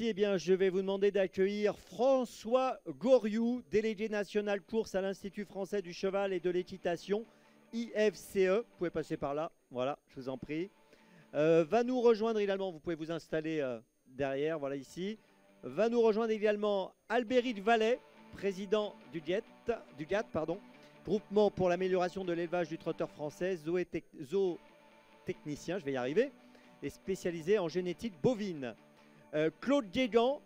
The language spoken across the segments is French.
Eh bien, je vais vous demander d'accueillir François Goriou, délégué national course à l'Institut français du cheval et de l'équitation, IFCE. Vous pouvez passer par là, voilà, je vous en prie. Va nous rejoindre également, vous pouvez vous installer derrière, voilà ici. Va nous rejoindre également Albéric Vallet, président du GAT, pardon, groupement pour l'amélioration de l'élevage du trotteur français, zootechnicien, je vais y arriver, et spécialisé en génétique bovine. Claude Guégan,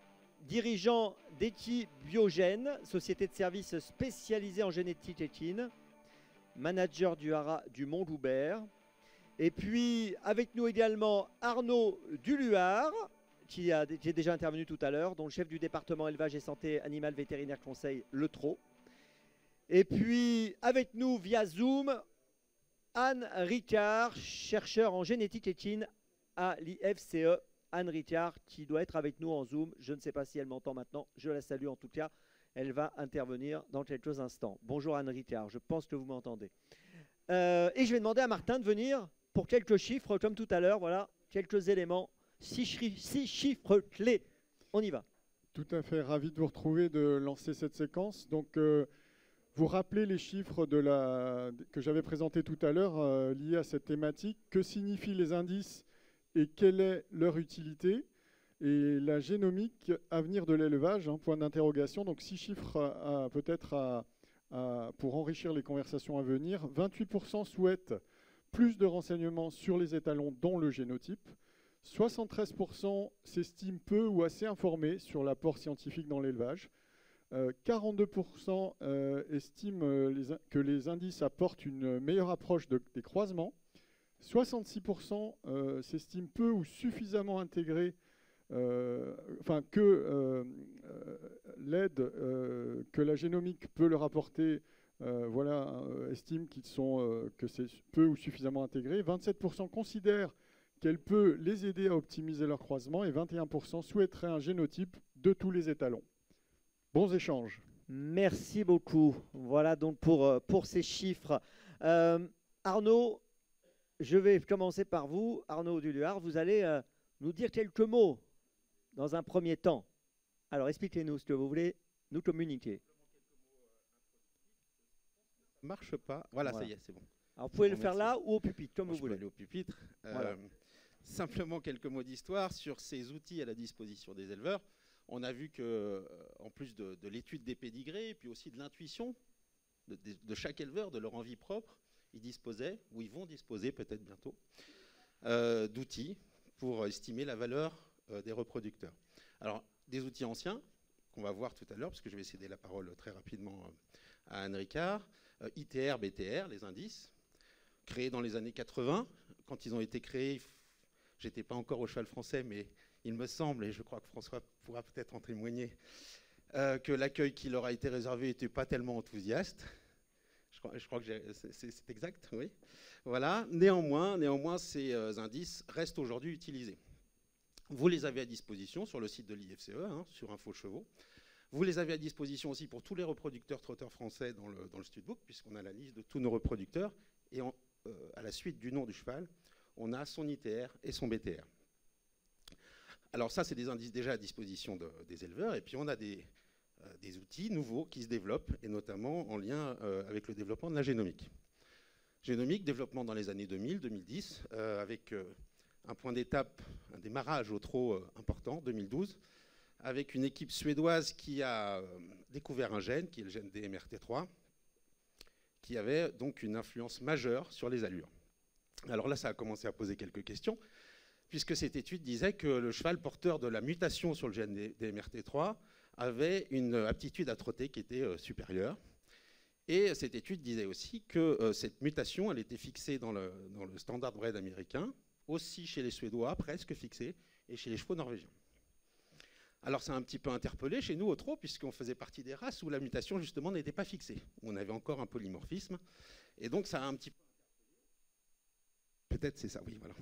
dirigeant d'Equibiogène, société de services spécialisée en génétique équine, manager du haras du Mont-Loubert. Et puis avec nous également Arnaud Duluard, qui est déjà intervenu tout à l'heure, dont le chef du département élevage et santé animale vétérinaire conseil Le Trot. Et puis avec nous via Zoom, Anne Ricard, chercheur en génétique équine à l'IFCE. Anne Ricard qui doit être avec nous en Zoom. Je ne sais pas si elle m'entend maintenant. Je la salue en tout cas. Elle va intervenir dans quelques instants. Bonjour Anne Ricard, je pense que vous m'entendez. Et je vais demander à Martin de venir pour quelques chiffres comme tout à l'heure. Voilà, quelques éléments. 6 chiffres clés. On y va. Tout à fait, ravi de vous retrouver, de lancer cette séquence. Donc, vous rappelez les chiffres que j'avais présentés tout à l'heure liés à cette thématique. Que signifient les indices et quelle est leur utilité? Et la génomique, avenir de l'élevage, point d'interrogation. Donc 6 chiffres peut-être pour enrichir les conversations à venir. 28% souhaitent plus de renseignements sur les étalons, dont le génotype. 73% s'estiment peu ou assez informés sur l'apport scientifique dans l'élevage. 42% estiment que les indices apportent une meilleure approche des croisements. 66% s'estiment peu ou suffisamment intégrés, que l'aide que la génomique peut leur apporter, estiment que c'est peu ou suffisamment intégré. 27% considèrent qu'elle peut les aider à optimiser leur croisement et 21% souhaiteraient un génotype de tous les étalons. Bons échanges. Merci beaucoup. Voilà donc pour ces chiffres. Arnaud, je vais commencer par vous, Arnaud Duluard. Vous allez nous dire quelques mots dans un premier temps. Alors, expliquez-nous ce que vous voulez nous communiquer. Ça ne marche pas. Voilà, ça y est, c'est bon. Alors, vous pouvez le faire là ou au pupitre, comme vous voulez. Je peux aller au pupitre. Voilà. Simplement quelques mots d'histoire sur ces outils à la disposition des éleveurs. On a vu que, en plus de l'étude des pédigrés, et puis aussi de l'intuition de chaque éleveur, de leur envie propre, ils disposaient, ou ils vont disposer peut-être bientôt, d'outils pour estimer la valeur des reproducteurs. Alors, des outils anciens, qu'on va voir tout à l'heure, parce que je vais céder la parole très rapidement à Anne Ricard, ITR, BTR, les indices, créés dans les années 80. Quand ils ont été créés, j'étais pas encore au cheval français, mais il me semble, et je crois que François pourra peut-être en témoigner, que l'accueil qui leur a été réservé n'était pas tellement enthousiaste. Je crois que c'est exact, oui. Voilà. Néanmoins, ces indices restent aujourd'hui utilisés. Vous les avez à disposition sur le site de l'IFCE, sur Info Chevaux. Vous les avez à disposition aussi pour tous les reproducteurs trotteurs français dans le studbook, puisqu'on a la liste de tous nos reproducteurs. Et à la suite du nom du cheval, on a son ITR et son BTR. Alors ça, c'est des indices déjà à disposition des éleveurs. Et puis on a des outils nouveaux qui se développent, et notamment en lien avec le développement de la génomique. Génomique, développement dans les années 2000-2010, avec un point d'étape, un démarrage au trot important, 2012, avec une équipe suédoise qui a découvert un gène, qui est le gène DMRT3, qui avait donc une influence majeure sur les allures. Alors là, ça a commencé à poser quelques questions, puisque cette étude disait que le cheval porteur de la mutation sur le gène DMRT3 avait une aptitude à trotter qui était supérieure. Et cette étude disait aussi que cette mutation, elle était fixée dans le standard bred américain, aussi chez les Suédois, presque fixée, et chez les chevaux norvégiens. Alors ça a un petit peu interpellé chez nous au trot, puisqu'on faisait partie des races où la mutation justement n'était pas fixée, où on avait encore un polymorphisme. Et donc ça a un petit peu... Peut-être c'est ça, oui, voilà.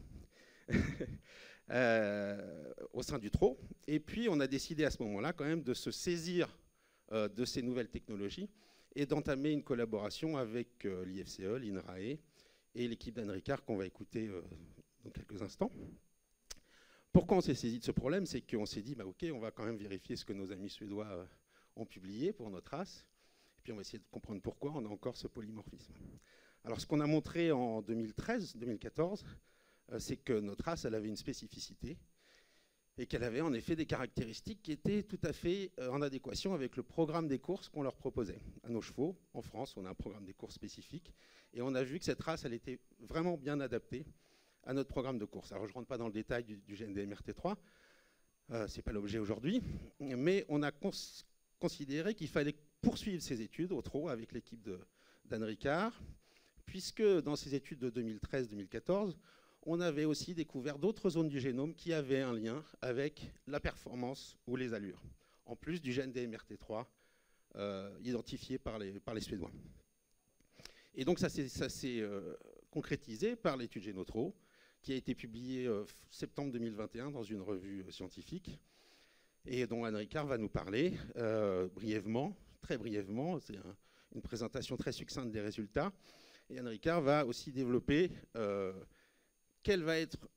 Au sein du trot. Et puis on a décidé à ce moment-là quand même de se saisir de ces nouvelles technologies et d'entamer une collaboration avec l'IFCE, l'INRAE et l'équipe d'Anne Ricard qu'on va écouter dans quelques instants, pourquoi on s'est saisi de ce problème? C'est qu'on s'est dit, bah, OK, on va quand même vérifier ce que nos amis suédois ont publié pour notre race. Et puis on va essayer de comprendre pourquoi on a encore ce polymorphisme. Alors ce qu'on a montré en 2013-2014, c'est que notre race, elle avait une spécificité et qu'elle avait en effet des caractéristiques qui étaient tout à fait en adéquation avec le programme des courses qu'on leur proposait. À nos chevaux, en France, on a un programme des courses spécifique et on a vu que cette race, elle était vraiment bien adaptée à notre programme de course. Alors je ne rentre pas dans le détail du gène DMRT3, ce n'est pas l'objet aujourd'hui, mais on a considéré qu'il fallait poursuivre ces études au trot avec l'équipe d'Anne Ricard, puisque dans ces études de 2013-2014, on avait aussi découvert d'autres zones du génome qui avaient un lien avec la performance ou les allures, en plus du gène DMRT3 identifié par les Suédois. Et donc ça s'est concrétisé par l'étude Génotro, qui a été publiée septembre 2021 dans une revue scientifique, et dont Anne Ricard va nous parler brièvement, très brièvement. C'est une présentation très succincte des résultats. Et Anne Ricard va aussi développer quelle va être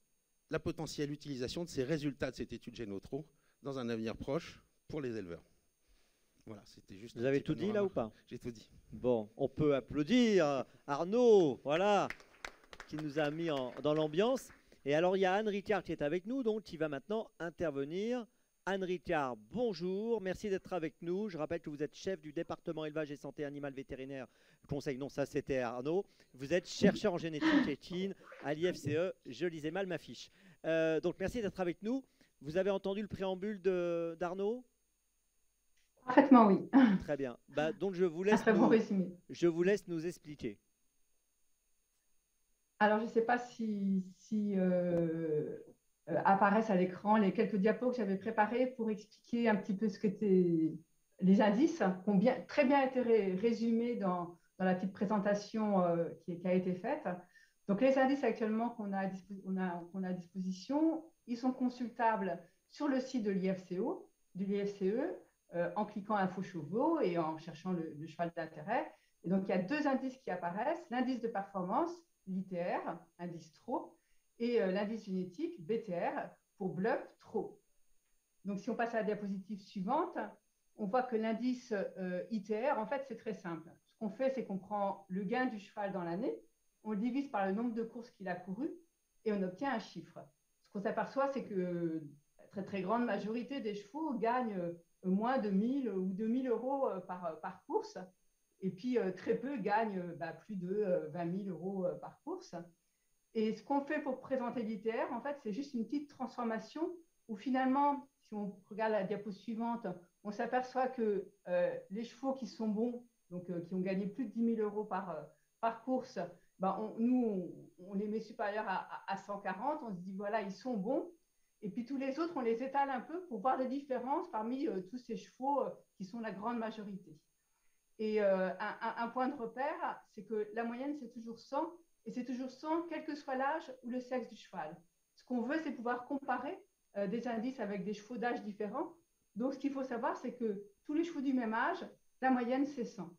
la potentielle utilisation de ces résultats de cette étude Génotro dans un avenir proche pour les éleveurs. Voilà, c'était juste. Vous avez tout dit là ou pas? J'ai tout dit. Bon, on peut applaudir Arnaud, voilà, qui nous a mis dans l'ambiance. Et alors, il y a Anne Ricard qui est avec nous, donc qui va maintenant intervenir. Anne Ricard, bonjour, merci d'être avec nous. Je rappelle que vous êtes chef du département élevage et santé animale vétérinaire conseil. Non, ça c'était Arnaud. Vous êtes chercheur en génétique équine à l'IFCE. Je lisais mal ma fiche. Donc merci d'être avec nous. Vous avez entendu le préambule d'Arnaud? Parfaitement, oui. Très bien. Bah, donc je vous laisse nous expliquer. Alors je ne sais pas si apparaissent à l'écran les quelques diapos que j'avais préparés pour expliquer un petit peu ce qu'étaient les indices, qui ont très bien été résumés dans la petite présentation qui a été faite. Donc les indices actuellement qu'on a à disposition, ils sont consultables sur le site de l'IFCE, en cliquant Info chevaux et en cherchant le cheval d'intérêt. Et donc il y a deux indices qui apparaissent, l'indice de performance, l'ITR, indice TRO, et l'indice génétique, BTR, pour BLUP TRO. Donc si on passe à la diapositive suivante, on voit que l'indice ITR, en fait, c'est très simple. Ce qu'on fait, c'est qu'on prend le gain du cheval dans l'année, on le divise par le nombre de courses qu'il a courues et on obtient un chiffre. Ce qu'on s'aperçoit, c'est que la très, très grande majorité des chevaux gagnent moins de 1000 ou 2000 euros par course. Et puis, très peu gagnent plus de 20 000 euros par course. Et ce qu'on fait pour présenter l'ITR, en fait, c'est juste une petite transformation où finalement, si on regarde la diapo suivante, on s'aperçoit que les chevaux qui sont bons, donc qui ont gagné plus de 10 000 euros par course, nous, on les met supérieurs à 140. On se dit, voilà, ils sont bons. Et puis tous les autres, on les étale un peu pour voir les différences parmi tous ces chevaux qui sont la grande majorité. Et un point de repère, c'est que la moyenne, c'est toujours 100. Et c'est toujours 100, quel que soit l'âge ou le sexe du cheval. Ce qu'on veut, c'est pouvoir comparer des indices avec des chevaux d'âge différents. Donc, ce qu'il faut savoir, c'est que tous les chevaux du même âge, la moyenne, c'est 100.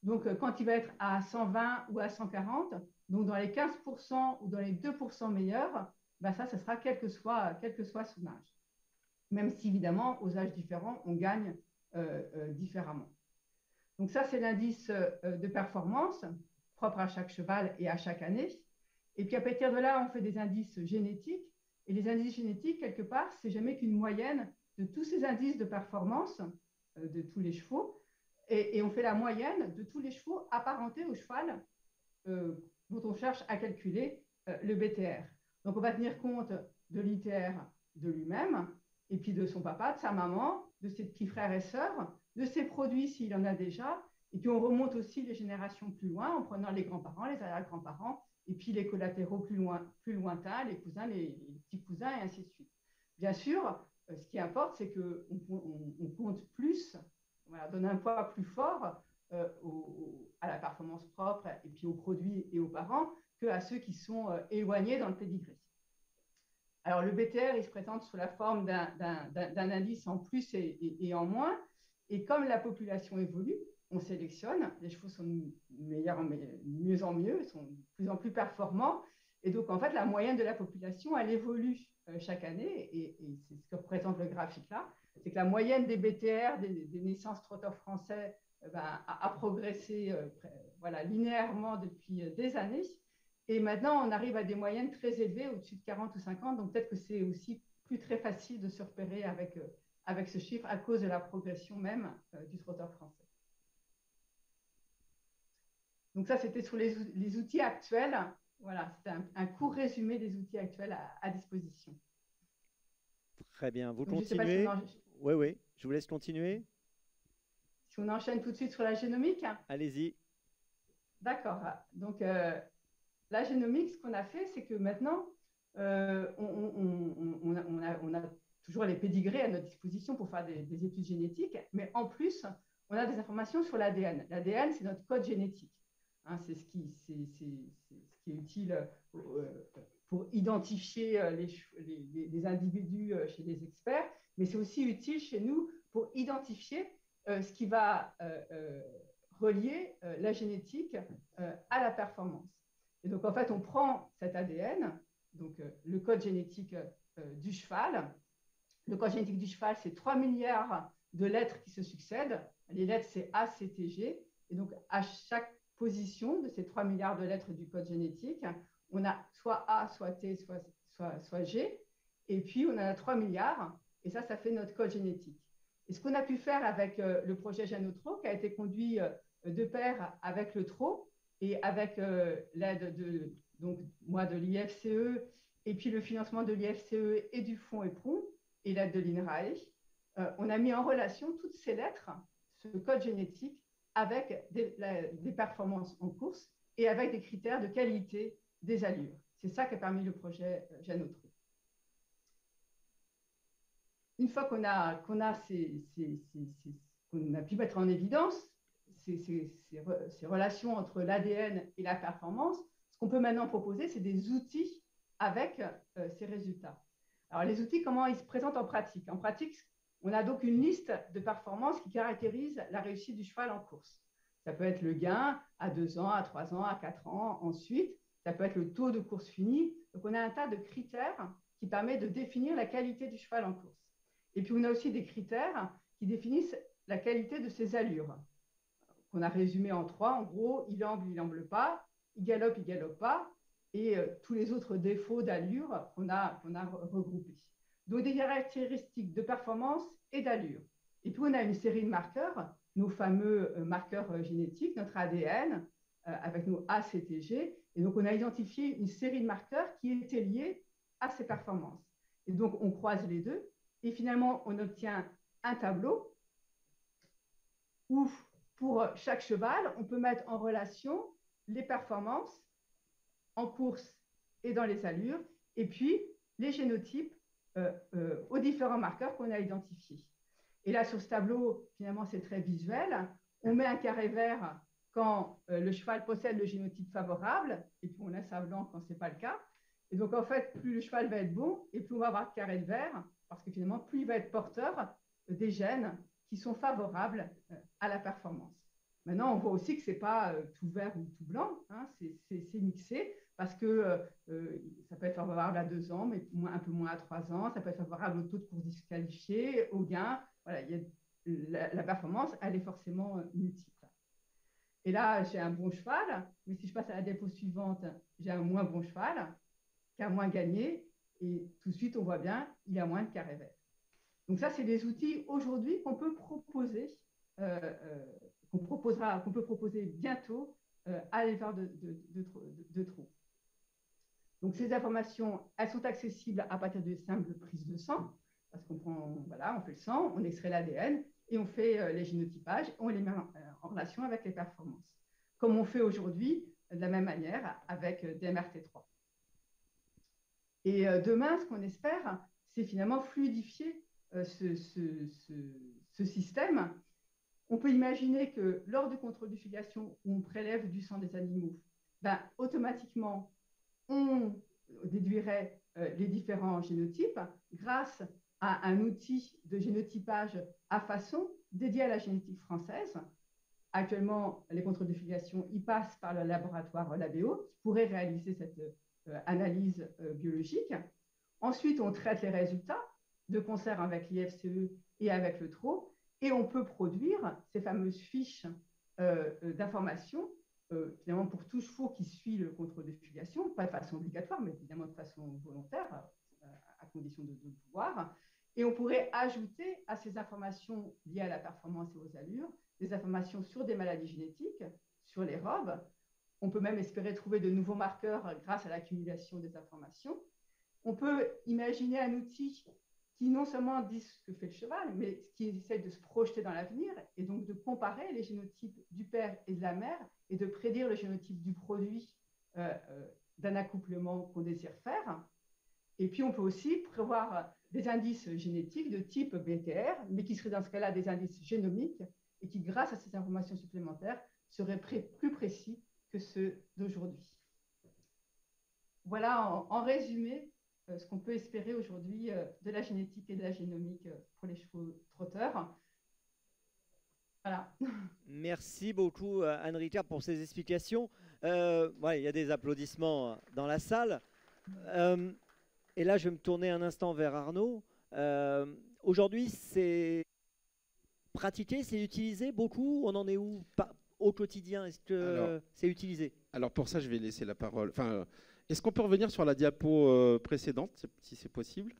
Donc, quand il va être à 120 ou à 140, donc dans les 15% ou dans les 2% meilleurs, ça sera quel que soit son âge. Même si, évidemment, aux âges différents, on gagne différemment. Donc, ça, c'est l'indice de performance propre à chaque cheval et à chaque année. Et puis, à partir de là, on fait des indices génétiques. Et les indices génétiques, quelque part, c'est jamais qu'une moyenne de tous ces indices de performance de tous les chevaux. Et on fait la moyenne de tous les chevaux apparentés au cheval dont on cherche à calculer le BTR. Donc, on va tenir compte de l'ITR de lui-même, et puis de son papa, de sa maman, de ses petits frères et sœurs, de ses produits s'il en a déjà. Et puis, on remonte aussi les générations plus loin en prenant les grands-parents, les arrière-grands-parents, et puis les collatéraux plus lointains, les cousins, les petits cousins, et ainsi de suite. Bien sûr, ce qui importe, c'est qu'on compte plus, voilà, donne un poids plus fort à la performance propre, et puis aux produits et aux parents, qu'à ceux qui sont éloignés dans le pédigré. Alors, le BTR, il se présente sous la forme d'un indice en plus et en moins. Et comme la population évolue, on sélectionne, les chevaux sont de mieux en mieux, ils sont de plus en plus performants. Et donc, en fait, la moyenne de la population, elle évolue chaque année, et c'est ce que représente le graphique là, c'est que la moyenne des BTR, des naissances trotteurs français, a progressé voilà, linéairement depuis des années. Et maintenant, on arrive à des moyennes très élevées, au-dessus de 40 ou 50. Donc peut-être que c'est aussi plus très facile de se repérer avec ce chiffre à cause de la progression même du trotteur français. Donc ça, c'était sur les outils actuels. Voilà, c'était un court résumé des outils actuels à disposition. Très bien. Vous Donc, continuez? Oui, oui. Je vous laisse continuer. Si on enchaîne tout de suite sur la génomique. Allez-y. D'accord. Donc, la génomique, ce qu'on a fait, c'est que maintenant, on a toujours les pédigrés à notre disposition pour faire des études génétiques, mais en plus, on a des informations sur l'ADN. L'ADN, c'est notre code génétique. Hein, c'est ce qui est utile pour identifier les individus chez les experts, mais c'est aussi utile chez nous pour identifier ce qui va relier la génétique à la performance. Et donc, en fait, on prend cet ADN, donc le code génétique du cheval. Le code génétique du cheval, c'est 3 milliards de lettres qui se succèdent. Les lettres, c'est A, C, T, G. Et donc, à chaque position de ces 3 milliards de lettres du code génétique, on a soit A, soit T, soit G. Et puis, on en a 3 milliards. Et ça fait notre code génétique. Et ce qu'on a pu faire avec le projet GENOTRO, qui a été conduit de pair avec le TRO et avec l'aide de l'IFCE et puis le financement de l'IFCE et du fonds EPRON et l'aide de l'INRAE, on a mis en relation toutes ces lettres, ce code génétique, avec des performances en course et avec des critères de qualité des allures. C'est ça qui a permis le projet GENOTRO. Une fois qu'on a pu mettre en évidence ces relations entre l'ADN et la performance, ce qu'on peut maintenant proposer, c'est des outils avec ces résultats. Alors, les outils, comment ils se présentent en pratique? En pratique, on a donc une liste de performances qui caractérise la réussite du cheval en course. Ça peut être le gain à 2 ans, à 3 ans, à 4 ans, ensuite. Ça peut être le taux de course finie. Donc, on a un tas de critères qui permettent de définir la qualité du cheval en course. Et puis, on a aussi des critères qui définissent la qualité de ses allures, qu'on a résumé en 3. En gros, il amble pas, il galope pas, et tous les autres défauts d'allure qu'on a regroupés. Donc, des caractéristiques de performance et d'allure. Et puis, on a une série de marqueurs, nos fameux marqueurs génétiques, notre ADN, avec nos ACTG. Et donc, on a identifié une série de marqueurs qui étaient liés à ces performances. Et donc, on croise les deux. Et finalement, on obtient un tableau où, pour chaque cheval, on peut mettre en relation les performances en course et dans les allures, et puis les génotypes aux différents marqueurs qu'on a identifiés. Et là, sur ce tableau, finalement, c'est très visuel. On met un carré vert quand le cheval possède le génotype favorable, et puis on laisse un blanc quand ce n'est pas le cas. Et donc, en fait, plus le cheval va être bon, et plus on va avoir de carré de vert, parce que finalement, plus il va être porteur des gènes qui sont favorables à la performance. Maintenant, on voit aussi que ce n'est pas tout vert ou tout blanc, hein, c'est mixé, parce que ça peut être favorable à 2 ans, mais un peu moins à 3 ans, ça peut être favorable au taux de course disqualifié, au gain. Voilà, la performance, elle est forcément multiple. Et là, j'ai un bon cheval, mais si je passe à la diapo suivante, j'ai un moins bon cheval, qui a moins gagné, et tout de suite, on voit bien, il y a moins de carré vert. Donc ça, c'est des outils aujourd'hui qu'on peut proposer, qu'on peut proposer bientôt à l'éleveur de trous. Donc ces informations, elles sont accessibles à partir de simples prises de sang, parce qu'on on fait le sang, on extrait l'ADN et on fait les génotypages, on les met en relation avec les performances, comme on fait aujourd'hui de la même manière avec DMRT3. Et demain, ce qu'on espère, c'est finalement fluidifier ce système. On peut imaginer que lors du contrôle de filiation où on prélève du sang des animaux, automatiquement, on déduirait les différents génotypes grâce à un outil de génotypage à façon dédié à la génétique française. Actuellement, les contrôles de filiation, ils passent par le laboratoire Labéo qui pourrait réaliser cette analyse biologique. Ensuite, on traite les résultats de concert avec l'IFCE et avec le TRO, et on peut produire ces fameuses fiches d'information, finalement pour tout chevaux qui suit le contrôle de filiation, pas de façon obligatoire, mais évidemment de façon volontaire, à condition de le pouvoir. Et on pourrait ajouter à ces informations liées à la performance et aux allures des informations sur des maladies génétiques, sur les robes. On peut même espérer trouver de nouveaux marqueurs grâce à l'accumulation des informations. On peut imaginer un outil qui non seulement dit ce que fait le cheval, mais qui essaie de se projeter dans l'avenir et donc de comparer les génotypes du père et de la mère et de prédire le génotype du produit d'un accouplement qu'on désire faire. Et puis, on peut aussi prévoir des indices génétiques de type BTR, mais qui seraient dans ce cas-là des indices génomiques et qui, grâce à ces informations supplémentaires, seraient plus précis que ceux d'aujourd'hui. Voilà, en résumé, ce qu'on peut espérer aujourd'hui de la génétique et de la génomique pour les chevaux trotteurs. Voilà. Merci beaucoup, Anne-Rita, pour ces explications. Ouais, il y a des applaudissements dans la salle. Et là, je vais me tourner un instant vers Arnaud. Aujourd'hui, c'est pratiqué, c'est utilisé beaucoup. On en est où au quotidien? Est-ce que c'est utilisé? Alors pour ça, je vais laisser la parole. Enfin, est-ce qu'on peut revenir sur la diapo précédente, si c'est possible?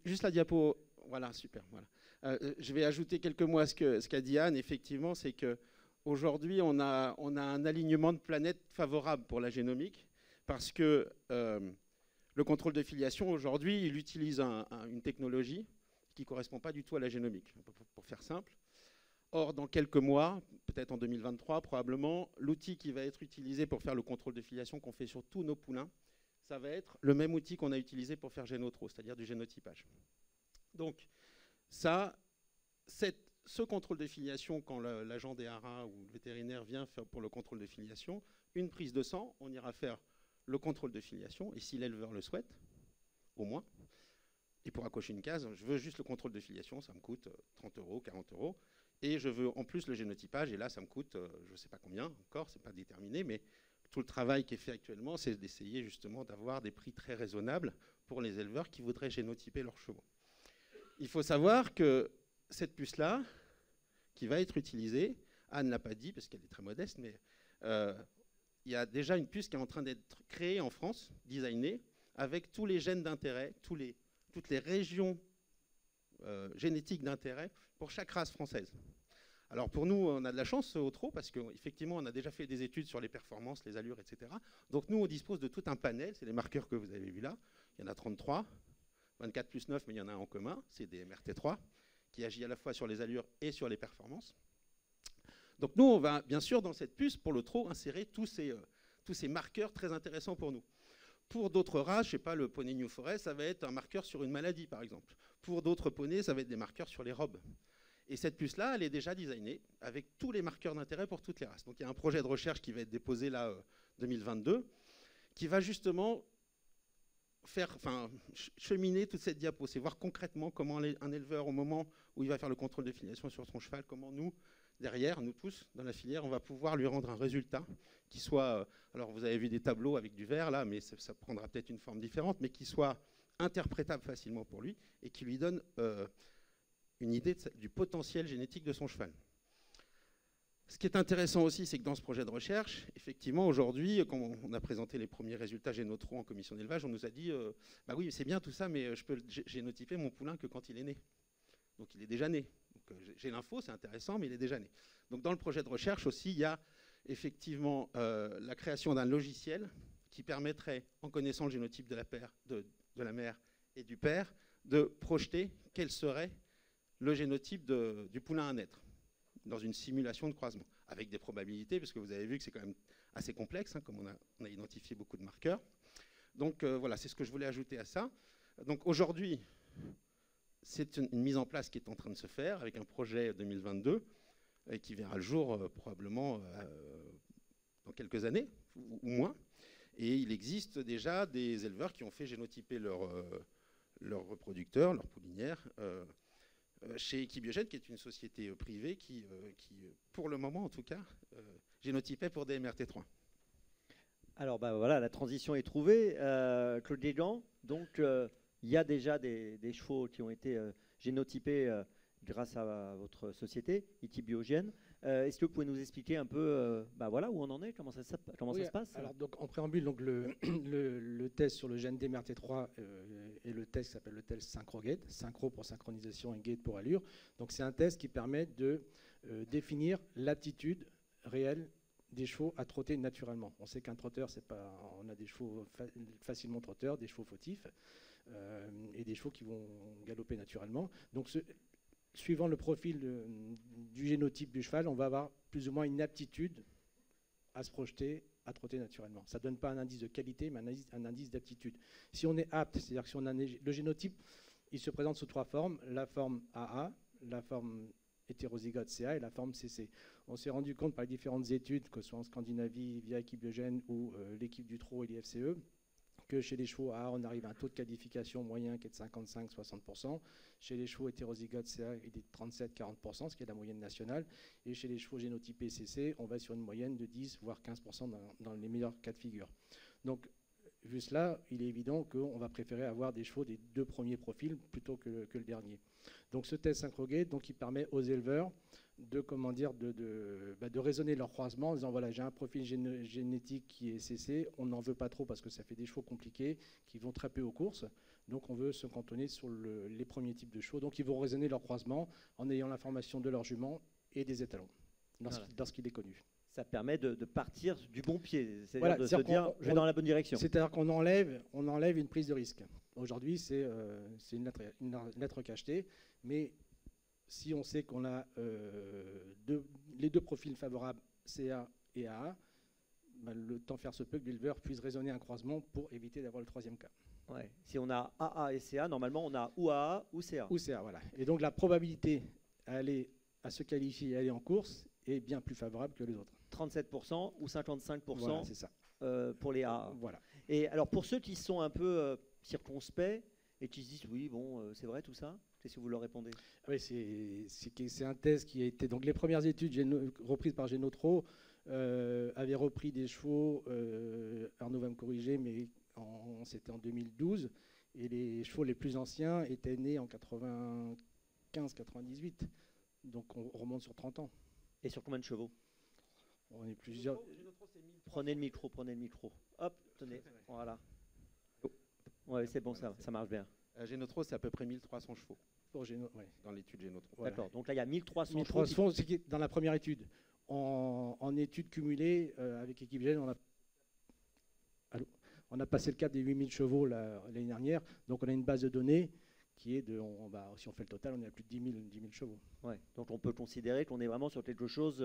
Juste la diapo. Voilà, super. Voilà. Je vais ajouter quelques mots à ce qu'a dit Anne. Effectivement, c'est qu'aujourd'hui, on a un alignement de planètes favorable pour la génomique. Parce que le contrôle de filiation, aujourd'hui, il utilise une technologie qui ne correspond pas du tout à la génomique, pour faire simple. Or, dans quelques mois, peut-être en 2023, probablement, l'outil qui va être utilisé pour faire le contrôle de filiation qu'on fait sur tous nos poulains, ça va être le même outil qu'on a utilisé pour faire Génotro, c'est-à-dire du génotypage. Donc, ce contrôle de filiation, quand l'agent des haras ou le vétérinaire vient faire pour le contrôle de filiation, une prise de sang, on ira faire le contrôle de filiation, et si l'éleveur le souhaite, au moins, il pourra cocher une case, je veux juste le contrôle de filiation, ça me coûte 30 €, 40 €, et je veux en plus le génotypage, et là ça me coûte je ne sais pas combien encore, c'est pas déterminé, mais tout le travail qui est fait actuellement, c'est d'essayer justement d'avoir des prix très raisonnables pour les éleveurs qui voudraient génotyper leurs chevaux. Il faut savoir que cette puce-là, qui va être utilisée, Anne ne l'a pas dit parce qu'elle est très modeste, mais il y a déjà une puce qui est en train d'être créée en France, designée, avec tous les gènes d'intérêt, toutes les régions génétiques d'intérêt pour chaque race française. Alors pour nous, on a de la chance au trot, parce qu'effectivement, on a déjà fait des études sur les performances, les allures, etc. Donc nous, on dispose de tout un panel, c'est les marqueurs que vous avez vus là, il y en a 33, 24 plus 9, mais il y en a un en commun, c'est des MRT3, qui agit à la fois sur les allures et sur les performances. Donc nous, on va bien sûr dans cette puce, pour le trot, insérer tous ces marqueurs très intéressants pour nous. Pour d'autres races, je ne sais pas, le poney New Forest, ça va être un marqueur sur une maladie, par exemple. Pour d'autres poneys, ça va être des marqueurs sur les robes. Et cette puce-là, elle est déjà designée avec tous les marqueurs d'intérêt pour toutes les races. Donc il y a un projet de recherche qui va être déposé là, 2022, qui va justement cheminer toute cette diapo. C'est voir concrètement comment un éleveur, au moment où il va faire le contrôle de filiation sur son cheval, comment nous, derrière, nous tous, dans la filière, on va pouvoir lui rendre un résultat qui soit, alors vous avez vu des tableaux avec du vert là, mais ça prendra peut-être une forme différente, mais qui soit interprétable facilement pour lui et qui lui donne une idée du potentiel génétique de son cheval. Ce qui est intéressant aussi, c'est que dans ce projet de recherche, effectivement, aujourd'hui, quand on a présenté les premiers résultats Génotro en commission d'élevage, on nous a dit bah oui, c'est bien tout ça, mais je peux génotyper mon poulain que quand il est né. Donc il est déjà né. J'ai l'info, c'est intéressant, mais il est déjà né. Donc dans le projet de recherche aussi, il y a effectivement la création d'un logiciel qui permettrait, en connaissant le génotype de la mère et du père, de projeter quel serait le génotype du poulain à naître dans une simulation de croisement, avec des probabilités, parce que vous avez vu que c'est quand même assez complexe, hein, comme on a identifié beaucoup de marqueurs. Donc voilà, c'est ce que je voulais ajouter à ça. Donc aujourd'hui, c'est une mise en place qui est en train de se faire avec un projet 2022 et qui verra le jour probablement dans quelques années ou moins. Et il existe déjà des éleveurs qui ont fait génotyper leurs reproducteurs, leurs poulinières, chez Equibiogène, qui est une société privée qui, pour le moment en tout cas, génotypait pour des MRT3. Alors bah, voilà, la transition est trouvée. Claude Guégan, donc il y a déjà des chevaux qui ont été génotypés grâce à votre société, ITI Biogène. Est-ce que vous pouvez nous expliquer un peu bah, voilà, où on en est, comment ça se passe? Alors, donc, en préambule, donc, le test sur le gène DMRT3 est le test qui s'appelle le test SynchroGate, synchro pour synchronisation et gate pour allure. Donc c'est un test qui permet de définir l'aptitude réelle des chevaux à trotter naturellement. On sait qu'un trotteur, on a des chevaux facilement trotteurs, des chevaux fautifs et des chevaux qui vont galoper naturellement. Donc suivant le profil du génotype du cheval, on va avoir plus ou moins une aptitude à se projeter, à trotter naturellement. Ça ne donne pas un indice de qualité, mais un indice d'aptitude. Si on est apte, c'est-à-dire que si on a le génotype, il se présente sous 3 formes, la forme AA, la forme hétérozygote CA et la forme CC. On s'est rendu compte par les différentes études, que ce soit en Scandinavie, via équipe Biogène ou l'équipe du Trot et l'IFCE, que chez les chevaux AA, on arrive à un taux de qualification moyen qui est de 55-60%. Chez les chevaux hétérozygotes CA, il est de 37-40%, ce qui est la moyenne nationale. Et chez les chevaux génotypés CC, on va sur une moyenne de 10 voire 15% dans les meilleurs cas de figure. Donc, vu cela, il est évident qu'on va préférer avoir des chevaux des 2 premiers profils plutôt que le dernier. Donc ce test SynchroGate, donc, il permet aux éleveurs de raisonner leur croisement en disant voilà, j'ai un profil génétique qui est CC, on n'en veut pas trop parce que ça fait des chevaux compliqués qui vont très peu aux courses, donc on veut se cantonner sur les premiers types de chevaux. Donc ils vont raisonner leur croisement en ayant l'information de leur jument et des étalons lorsqu'il est connu. Ça permet de partir du bon pied, c'est-à-dire voilà, de se dire je vais dans la bonne direction. C'est-à-dire qu'on enlève une prise de risque. Aujourd'hui, c'est une lettre cachetée, mais si on sait qu'on a les 2 profils favorables, CA et AA, ben, le temps faire se peut que l'éleveur puisse raisonner un croisement pour éviter d'avoir le 3e cas. Ouais. Si on a AA et CA, normalement on a ou AA ou CA. Ou CA, voilà. Et donc la probabilité à se qualifier et aller en course est bien plus favorable que les autres. 37% ou 55% voilà, c'est ça. Pour les AA. Voilà. Et alors pour ceux qui sont un peu circonspects et qui se disent oui, bon, c'est vrai tout ça, qu'est-ce que vous leur répondez? Oui, c'est un test qui a été... Donc les premières études reprises par Génotro avaient repris des chevaux, Arnaud va me corriger, mais c'était en 2012, et les chevaux les plus anciens étaient nés en 95-98, donc on remonte sur 30 ans. Et sur combien de chevaux? On est plusieurs... Prenez le micro. Hop, tenez, voilà. Ouais, c'est bon, ça marche bien. Génotro, c'est à peu près 1300 chevaux. Ouais. Dans l'étude Génotro. Voilà. D'accord, donc là il y a 1300 chevaux. C'est dans la première étude. En étude cumulée, avec équipe Gène, on a passé le cap des 8000 chevaux l'année dernière. Donc on a une base de données qui est si on fait le total, on est à plus de 10 000 chevaux. Ouais, donc on peut considérer qu'on est vraiment sur quelque chose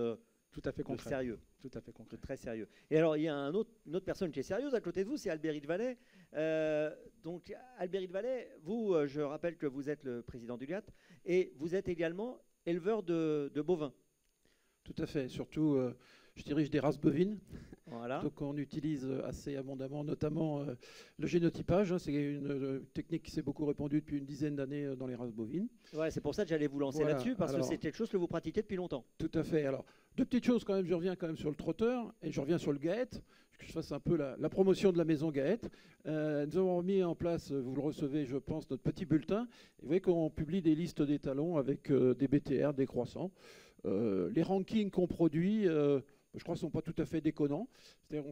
tout à fait concret. Sérieux. Tout à fait concret. Très sérieux. Et alors il y a une autre personne qui est sérieuse à côté de vous, c'est Albéric Vallet. Donc Albéric Vallet, vous, je rappelle que vous êtes le président du GAT et vous êtes également éleveur de bovins. Tout à fait, surtout je dirige des races bovines, voilà. Donc on utilise assez abondamment notamment le génotypage, c'est une technique qui s'est beaucoup répandue depuis une dizaine d'années dans les races bovines. Ouais, c'est pour ça que j'allais vous lancer là-dessus, parce que c'est quelque chose que vous pratiquez depuis longtemps. Tout à fait, alors 2 petites choses quand même, je reviens quand même sur le trotteur et je reviens sur le Gaët, que je fasse un peu la promotion de la maison Gaët. Nous avons mis en place, vous le recevez je pense, notre petit bulletin, et vous voyez qu'on publie des listes d'étalons avec des BTR, des croissants. Les rankings qu'on produit, je crois, ne sont pas tout à fait déconnants. C'est-à-dire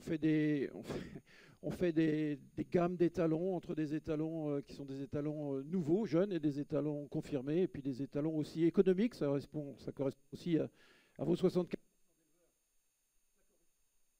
on fait des gammes d'étalons entre des étalons qui sont des étalons nouveaux, jeunes, et des étalons confirmés, et puis des étalons aussi économiques. Ça correspond aussi à vos 75%.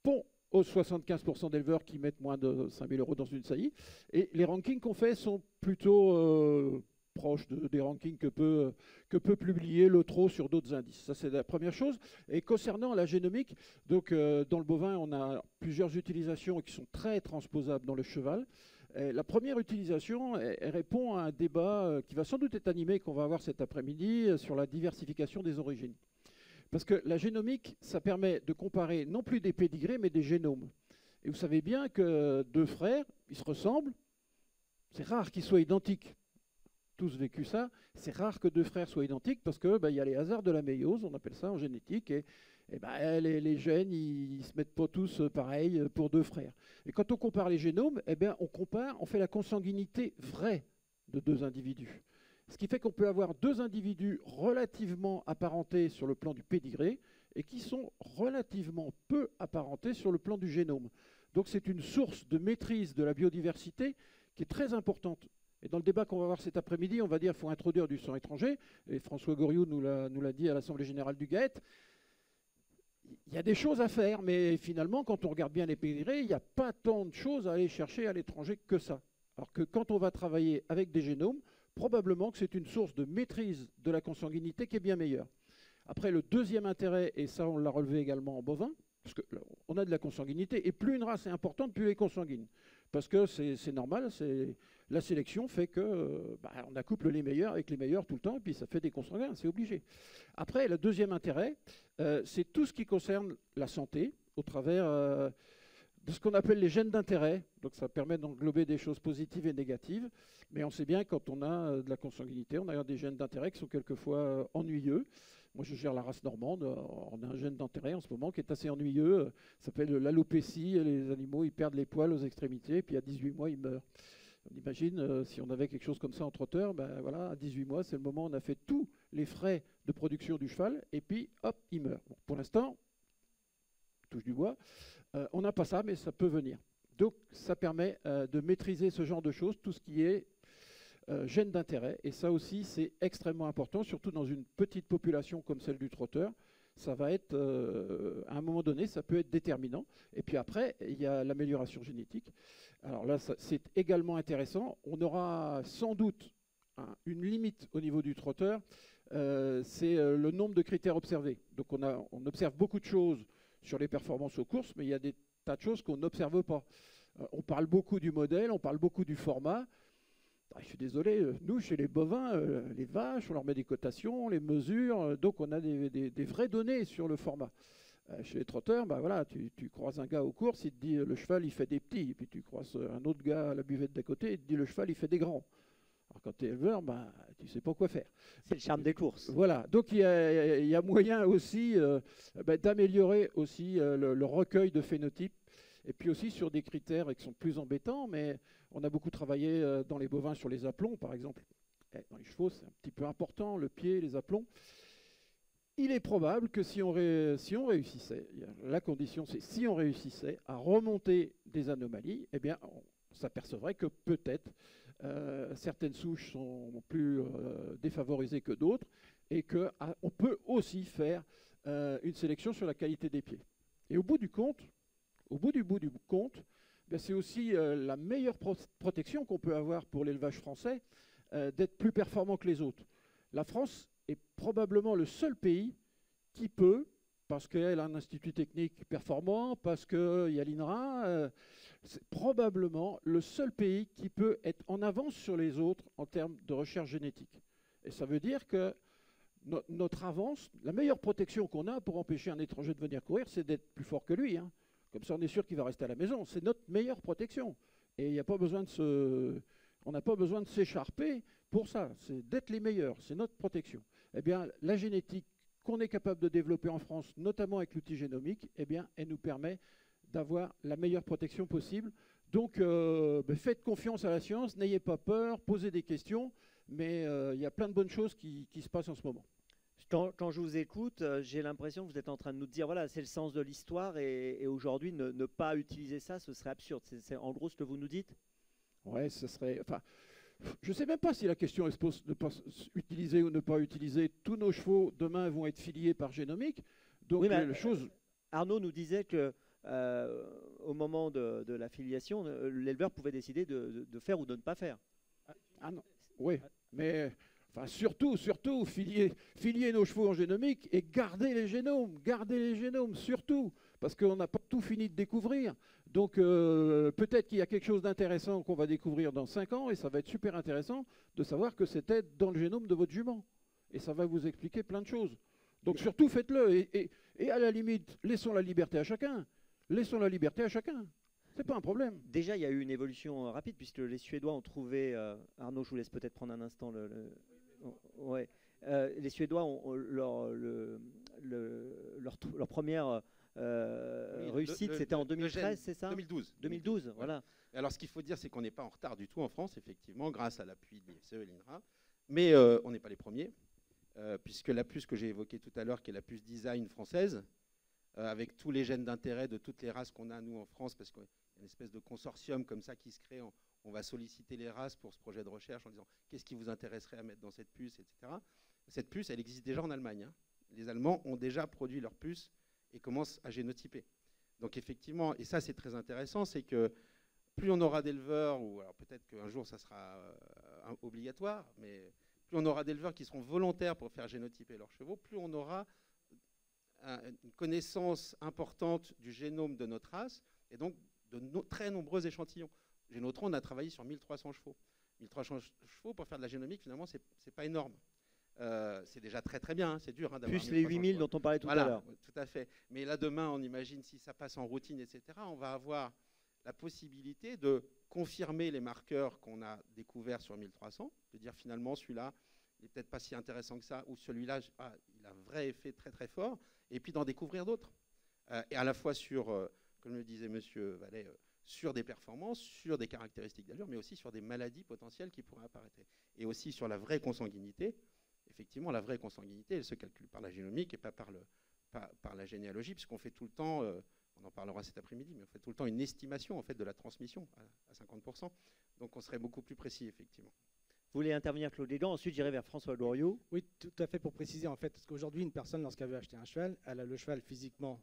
Bon, aux 75% d'éleveurs qui mettent moins de 5 000 € dans une saillie. Et les rankings qu'on fait sont plutôt proche des rankings que peut publier le Trot sur d'autres indices. Ça, c'est la première chose. Et concernant la génomique, donc, dans le bovin, on a plusieurs utilisations qui sont très transposables dans le cheval. Et la première utilisation, elle répond à un débat qui va sans doute être animé, qu'on va avoir cet après-midi, sur la diversification des origines. Parce que la génomique, ça permet de comparer non plus des pédigrés, mais des génomes. Et vous savez bien que 2 frères, ils se ressemblent. C'est rare qu'ils soient identiques. tous vécu ça. C'est rare que deux frères soient identiques parce que y a les hasards de la méiose, on appelle ça en génétique, et les gènes, ils se mettent pas tous pareil pour deux frères. Et quand on compare les génomes, on fait la consanguinité vraie de deux individus. Ce qui fait qu'on peut avoir deux individus relativement apparentés sur le plan du pédigré et qui sont relativement peu apparentés sur le plan du génome. Donc c'est une source de maîtrise de la biodiversité qui est très importante. Et dans le débat qu'on va avoir cet après-midi, on va dire qu'il faut introduire du sang étranger, et François Goriot nous l'a dit à l'Assemblée générale du GAET. Il y a des choses à faire, mais finalement, quand on regarde bien les pédigrés, il n'y a pas tant de choses à aller chercher à l'étranger que ça. Alors que quand on va travailler avec des génomes, probablement que c'est une source de maîtrise de la consanguinité qui est bien meilleure. Après, le deuxième intérêt, et ça on l'a relevé également en bovin, parce qu'on a de la consanguinité, et plus une race est importante, plus elle est consanguine. Parce que c'est normal, la sélection fait que on accouple les meilleurs avec les meilleurs tout le temps, et puis ça fait des consanguins, c'est obligé. Après, le deuxième intérêt, c'est tout ce qui concerne la santé, au travers de ce qu'on appelle les gènes d'intérêt. Donc ça permet d'englober des choses positives et négatives, mais on sait bien quand on a de la consanguinité, on a des gènes d'intérêt qui sont quelquefois ennuyeux. Moi, je gère la race normande. On a un gène d'intérêt en ce moment qui est assez ennuyeux. Ça s'appelle l'alopécie. Les animaux, ils perdent les poils aux extrémités, puis à 18 mois, ils meurent. On imagine, si on avait quelque chose comme ça en trotteur, voilà, à 18 mois, c'est le moment où on a fait tous les frais de production du cheval, et puis, hop, il meurt. Bon, pour l'instant, touche du bois, on n'a pas ça, mais ça peut venir. Donc, ça permet de maîtriser ce genre de choses, tout ce qui est gènes d'intérêt, et ça aussi c'est extrêmement important, surtout dans une petite population comme celle du trotteur. Ça va être, à un moment donné, ça peut être déterminant. Et puis après, il y a l'amélioration génétique. Alors là, c'est également intéressant. On aura sans doute une limite au niveau du trotteur, c'est le nombre de critères observés. Donc on observe beaucoup de choses sur les performances aux courses, mais il y a des tas de choses qu'on n'observe pas. On parle beaucoup du modèle, on parle beaucoup du format. Je suis désolé, nous, chez les bovins, les vaches, on leur met des cotations, on les mesure, donc on a des vraies données sur le format. Chez les trotteurs, voilà, tu croises un gars aux courses, il te dit le cheval, il fait des petits, et puis tu croises un autre gars à la buvette d'à côté, il te dit le cheval, il fait des grands. Alors quand tu es éleveur, tu ne sais pas quoi faire. C'est le charme des courses. Voilà, donc il y a moyen aussi d'améliorer aussi le recueil de phénotypes. Et puis aussi sur des critères qui sont plus embêtants, mais on a beaucoup travaillé dans les bovins sur les aplombs, par exemple. Dans les chevaux, c'est un petit peu important, le pied, les aplombs. Il est probable que si on réussissait, la condition c'est si on réussissait à remonter des anomalies, eh bien on s'apercevrait que peut-être certaines souches sont plus défavorisées que d'autres, et qu'on peut aussi faire une sélection sur la qualité des pieds. Et au bout du compte, c'est aussi la meilleure protection qu'on peut avoir pour l'élevage français, d'être plus performant que les autres. La France est probablement le seul pays qui peut, parce qu'elle a un institut technique performant, parce qu'il y a l'INRA, c'est probablement le seul pays qui peut être en avance sur les autres en termes de recherche génétique. Et ça veut dire que notre avance, la meilleure protection qu'on a pour empêcher un étranger de venir courir, c'est d'être plus fort que lui. Comme ça, on est sûr qu'il va rester à la maison. C'est notre meilleure protection. Et il n'y a pas besoin on n'a pas besoin de s'écharper pour ça. C'est d'être les meilleurs. C'est notre protection. Eh bien, la génétique qu'on est capable de développer en France, notamment avec l'outil génomique, eh bien, elle nous permet d'avoir la meilleure protection possible. Donc, faites confiance à la science, n'ayez pas peur, posez des questions, mais il y a plein de bonnes choses qui se passent en ce moment. Quand je vous écoute, j'ai l'impression que vous êtes en train de nous dire, voilà, c'est le sens de l'histoire, et aujourd'hui, ne pas utiliser ça, ce serait absurde. C'est en gros ce que vous nous dites? Ouais, ce serait... Enfin, je ne sais même pas si la question est se pose de ne pas utiliser ou ne pas utiliser. Tous nos chevaux, demain, vont être filiés par génomique. Donc, oui, Arnaud nous disait que au moment de la filiation, l'éleveur pouvait décider de faire ou de ne pas faire. Ah non, oui, mais... Enfin, surtout, filier nos chevaux en génomique et garder les génomes, surtout, parce qu'on n'a pas tout fini de découvrir. Donc, peut-être qu'il y a quelque chose d'intéressant qu'on va découvrir dans 5 ans, et ça va être super intéressant de savoir que c'était dans le génome de votre jument. Et ça va vous expliquer plein de choses. Donc, surtout, faites-le. Et à la limite, laissons la liberté à chacun. C'est pas un problème. Déjà, il y a eu une évolution rapide puisque les Suédois ont trouvé. Arnaud, je vous laisse peut-être prendre un instant ouais. Les Suédois ont leur première réussite, c'était en 2013, c'est ça? 2012. 2012, voilà. Alors, ce qu'il faut dire, c'est qu'on n'est pas en retard du tout en France, effectivement, grâce à l'appui de l'IFCE et l'INRA. Mais on n'est pas les premiers, puisque la puce que j'ai évoquée tout à l'heure, qui est la puce design française, avec tous les gènes d'intérêt de toutes les races qu'on a, nous, en France, parce qu'il y a une espèce de consortium comme ça qui se crée. On va solliciter les races pour ce projet de recherche en disant qu'est-ce qui vous intéresserait à mettre dans cette puce, etc. Cette puce, elle existe déjà en Allemagne. Hein. Les Allemands ont déjà produit leur puce et commencent à génotyper. Donc effectivement, et ça c'est très intéressant, c'est que plus on aura d'éleveurs, ou alors peut-être qu'un jour ça sera obligatoire, mais plus on aura d'éleveurs qui seront volontaires pour faire génotyper leurs chevaux, plus on aura une connaissance importante du génome de notre race, et donc de très nombreux échantillons. Génotron, on a travaillé sur 1300 chevaux. 1300 chevaux, pour faire de la génomique, finalement, c'est pas énorme. C'est déjà très très bien, hein, c'est dur. Hein, plus les 8000 dont on parlait tout à l'heure. Tout à fait. Mais là, demain, on imagine si ça passe en routine, etc., on va avoir la possibilité de confirmer les marqueurs qu'on a découverts sur 1300, de dire finalement, celui-là, il n'est peut-être pas si intéressant que ça, ou celui-là, il a un vrai effet très très fort, et puis d'en découvrir d'autres. Et à la fois sur, comme le disait M. Vallet, sur des performances, sur des caractéristiques d'allure, mais aussi sur des maladies potentielles qui pourraient apparaître. Et aussi sur la vraie consanguinité. Effectivement, la vraie consanguinité, elle se calcule par la génomique et pas par la généalogie, puisqu'on fait tout le temps, on en parlera cet après-midi, mais on fait tout le temps une estimation en fait, de la transmission à 50%. Donc on serait beaucoup plus précis, effectivement. Vous voulez intervenir, Claude Légan, ensuite j'irai vers François Loriot. Oui, tout à fait, pour préciser, en fait, parce qu'aujourd'hui, une personne, lorsqu'elle veut acheter un cheval, elle a le cheval physiquement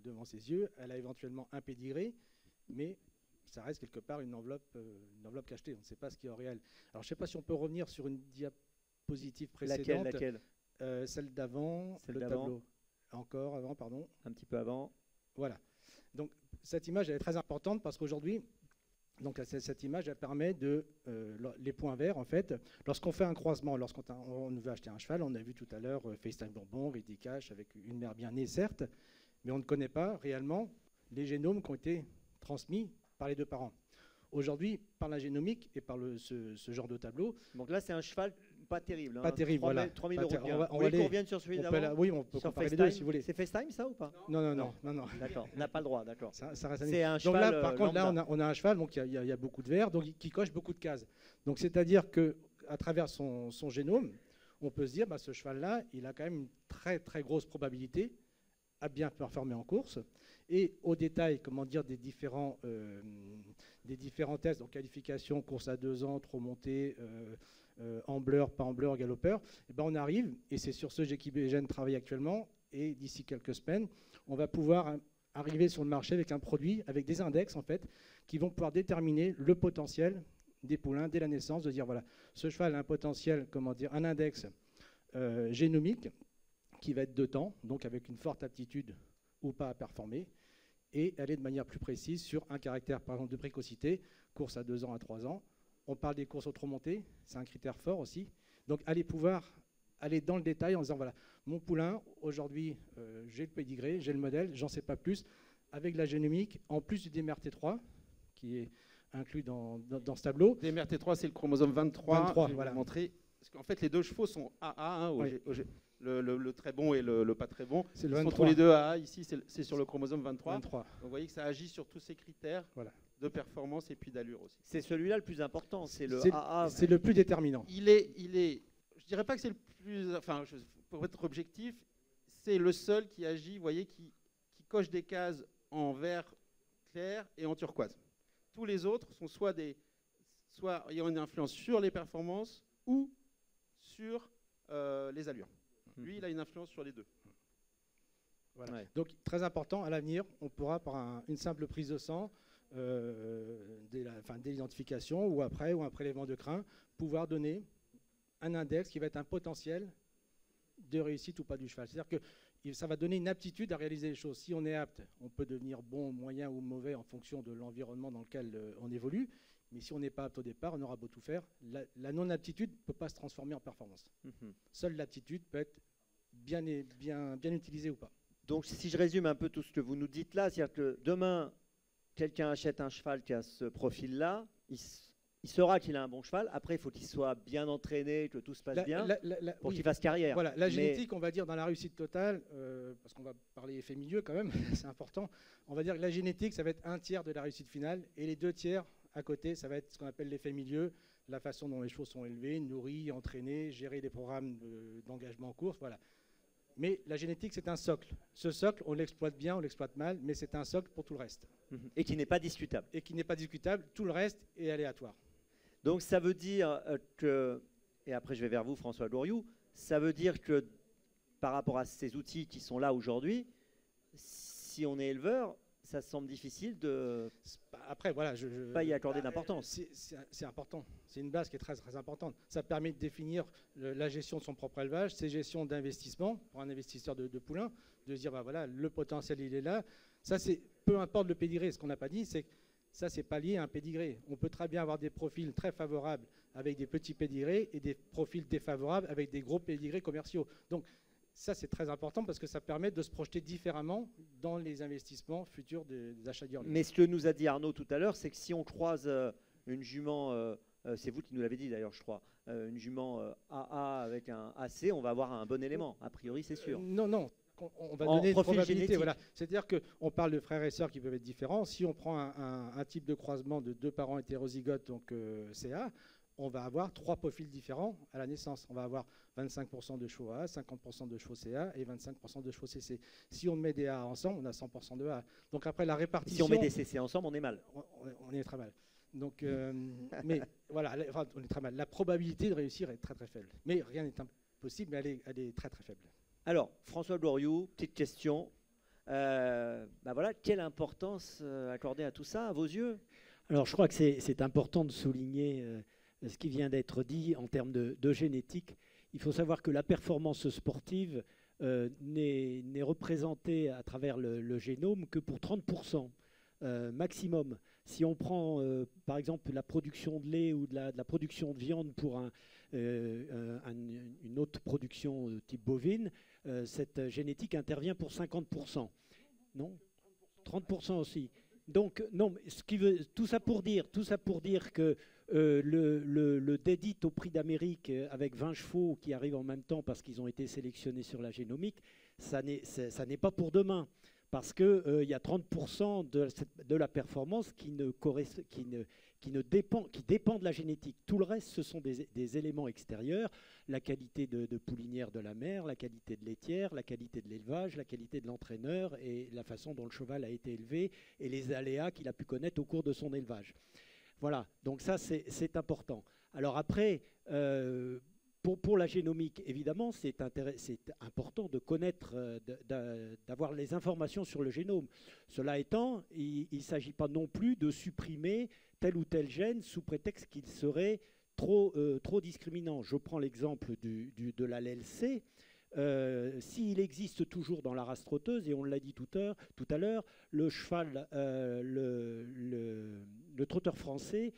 devant ses yeux, elle a éventuellement un pédigré, mais ça reste quelque part une enveloppe cachetée. On ne sait pas ce qu'il y a au réel. Alors, je ne sais pas si on peut revenir sur une diapositive précédente. Laquelle celle d'avant, le tableau. Encore avant, pardon. Un petit peu avant. Voilà. Donc, cette image elle est très importante parce qu'aujourd'hui, donc, cette image elle permet de les points verts, en fait. Lorsqu'on fait un croisement, lorsqu'on veut acheter un cheval, on a vu tout à l'heure FaceTime Bourbon, Reddy Cash, avec une mère bien née, certes, mais on ne connaît pas réellement les génomes qui ont été transmis par les deux parents. Aujourd'hui, par la génomique et par ce genre de tableau. Donc là, c'est un cheval pas terrible. Pas terrible, voilà. 3000 euros. On va qu'on revienne sur celui d'avant. Oui, on peut comparer les deux si vous voulez. C'est FaceTime, ça, ou pas? Non. D'accord, on n'a pas le droit, d'accord. Ça reste c'est un donc cheval. Là, par contre, là, on a un cheval, donc il y a beaucoup de verts, donc qui coche beaucoup de cases. Donc c'est-à-dire qu'à travers son génome, on peut se dire, bah, ce cheval-là, il a quand même une très très grosse probabilité à bien performer en course. Et au détail, comment dire, des différents tests, donc qualification, course à 2 ans, trop montée, ambleur, pas ambleur, galopeur, et ben on arrive, et c'est sur ce qu'Ibgene travaille actuellement, et d'ici quelques semaines, on va pouvoir arriver sur le marché avec un produit, avec des index en fait, qui vont pouvoir déterminer le potentiel des poulains dès la naissance, de dire voilà, ce cheval a un potentiel, comment dire, un index génomique qui va être de temps, donc avec une forte aptitude ou pas à performer, et aller de manière plus précise sur un caractère, par exemple, de précocité, course à 2 ans, à 3 ans. On parle des courses au trop montées, c'est un critère fort aussi. Donc, pouvoir aller dans le détail en disant, voilà, mon poulain, aujourd'hui, j'ai le pédigré, j'ai le modèle, j'en sais pas plus, avec la génomique, en plus du DMRT3, qui est inclus dans ce tableau. DMRT3, c'est le chromosome 23. Je vais voilà. vous montrer. Parce qu'en fait, les deux chevaux sont AA, hein, Oui. le très bon et le pas très bon. C'est le Ils sont 23. tous les deux AA. Ici, c'est sur le chromosome 23. 23. Donc, vous voyez que ça agit sur tous ces critères de performance et puis d'allure aussi. C'est celui-là le plus important, c'est le AA. C'est le plus déterminant. Il est, je dirais pas que c'est le plus, enfin, pour être objectif, c'est le seul qui agit, vous voyez, qui coche des cases en vert clair et en turquoise. Tous les autres sont soit ayant une influence sur les performances ou sur les allures. Lui, il a une influence sur les deux. Voilà. Ouais. Donc, très important, à l'avenir, on pourra, par une simple prise de sang, dès l'identification ou un prélèvement de crin, pouvoir donner un index qui va être un potentiel de réussite ou pas du cheval. C'est-à-dire que ça va donner une aptitude à réaliser les choses. Si on est apte, on peut devenir bon, moyen ou mauvais en fonction de l'environnement dans lequel on évolue. Mais si on n'est pas apte au départ, on aura beau tout faire, la non-aptitude ne peut pas se transformer en performance. Seule l'aptitude peut être bien utilisée ou pas. Donc, si je résume un peu tout ce que vous nous dites là, c'est-à-dire que demain, quelqu'un achète un cheval qui a ce profil-là, il saura qu'il a un bon cheval. Après, il faut qu'il soit bien entraîné, que tout se passe bien pour oui. qu'il fasse carrière. Voilà, la génétique, on va dire, dans la réussite totale, parce qu'on va parler effet milieu quand même, c'est important, on va dire que la génétique, ça va être 1/3 de la réussite finale, et les 2/3 à côté, ça va être ce qu'on appelle l'effet milieu, la façon dont les chevaux sont élevés, nourris, entraînés, gérer des programmes d'engagement en course, voilà. Mais la génétique, c'est un socle. Ce socle, on l'exploite bien, on l'exploite mal, mais c'est un socle pour tout le reste. Et qui n'est pas discutable. Et qui n'est pas discutable, tout le reste est aléatoire. Donc ça veut dire que, et après je vais vers vous François Goriou, ça veut dire que par rapport à ces outils qui sont là aujourd'hui, si on est éleveur, ça semble difficile de après, voilà, pas y accorder d'importance. C'est important, c'est une base qui est très, très importante. Ça permet de définir la gestion de son propre élevage, ses gestions d'investissement pour un investisseur de poulain, de se dire, bah, voilà, le potentiel il est là. Ça, c'est peu importe le pédigré, ce qu'on n'a pas dit, c'est que ça, c'est pas lié à un pédigré. On peut très bien avoir des profils très favorables avec des petits pédigrés et des profils défavorables avec des gros pédigrés commerciaux. Donc, ça, c'est très important parce que ça permet de se projeter différemment dans les investissements futurs des achats d'horloges. Mais ce que nous a dit Arnaud tout à l'heure, c'est que si on croise une jument, c'est vous qui nous l'avez dit d'ailleurs, je crois, une jument AA avec un AC, on va avoir un bon élément. A priori, c'est sûr. Non. On va En donner une profil probabilité. génétique. Voilà. C'est-à-dire qu'on parle de frères et sœurs qui peuvent être différents. Si on prend un type de croisement de 2 parents hétérozygotes, donc CA, on va avoir 3 profils différents à la naissance. On va avoir 25% de chevaux A, 50% de chevaux CA et 25% de chevaux CC. Si on met des A ensemble, on a 100% de A. Donc après la répartition... Si on met des CC ensemble, on est mal. On est très mal. Donc, mais voilà, enfin, on est très mal. La probabilité de réussir est très très faible. Mais rien n'est impossible, mais elle est très très faible. Alors, François Goriou, petite question. Bah voilà, quelle importance accorder à tout ça, à vos yeux? Alors, je crois que c'est important de souligner ce qui vient d'être dit en termes de génétique. Il faut savoir que la performance sportive n'est représentée à travers le génome que pour 30% maximum. Si on prend par exemple la production de lait ou de la production de viande pour une autre production type bovine, cette génétique intervient pour 50%. Non, 30% aussi. Donc, non, tout ça pour dire que le dédit au prix d'Amérique avec 20 chevaux qui arrivent en même temps parce qu'ils ont été sélectionnés sur la génomique, ça n'est pas pour demain. Parce qu'il y a 30% de la performance qui dépend de la génétique. Tout le reste, ce sont des éléments extérieurs, la qualité de poulinière de la mère, la qualité de laitière, la qualité de l'élevage, la qualité de l'entraîneur et la façon dont le cheval a été élevé et les aléas qu'il a pu connaître au cours de son élevage. Voilà, donc ça c'est important. Alors après, pour la génomique, évidemment, c'est important de connaître, d'avoir les informations sur le génome. Cela étant, il ne s'agit pas non plus de supprimer tel ou tel gène sous prétexte qu'il serait trop discriminant. Je prends l'exemple de l'allèle C. S'il existe toujours dans la race trotteuse, et on l'a dit tout à l'heure, le cheval, le trotteur français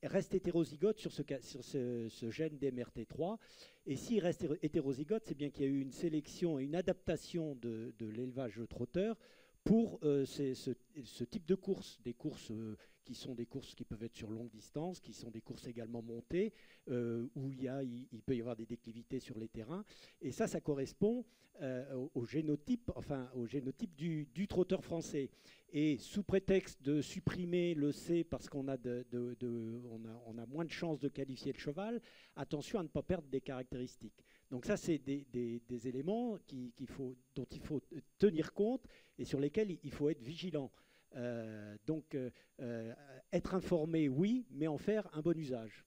reste hétérozygote sur ce gène DMRT3. Et s'il reste hétérozygote, c'est bien qu'il y a eu une sélection et une adaptation de l'élevage trotteur pour ce type de courses, des courses qui sont des courses qui peuvent être sur longue distance, qui sont des courses également montées, où il peut y avoir des déclivités sur les terrains. Et ça correspond au génotype du trotteur français. Et sous prétexte de supprimer le C parce qu'on a, on a moins de chances de qualifier le cheval, attention à ne pas perdre des caractéristiques. Donc ça, c'est des éléments dont il faut tenir compte et sur lesquels il faut être vigilant. Être informé, oui, mais en faire un bon usage.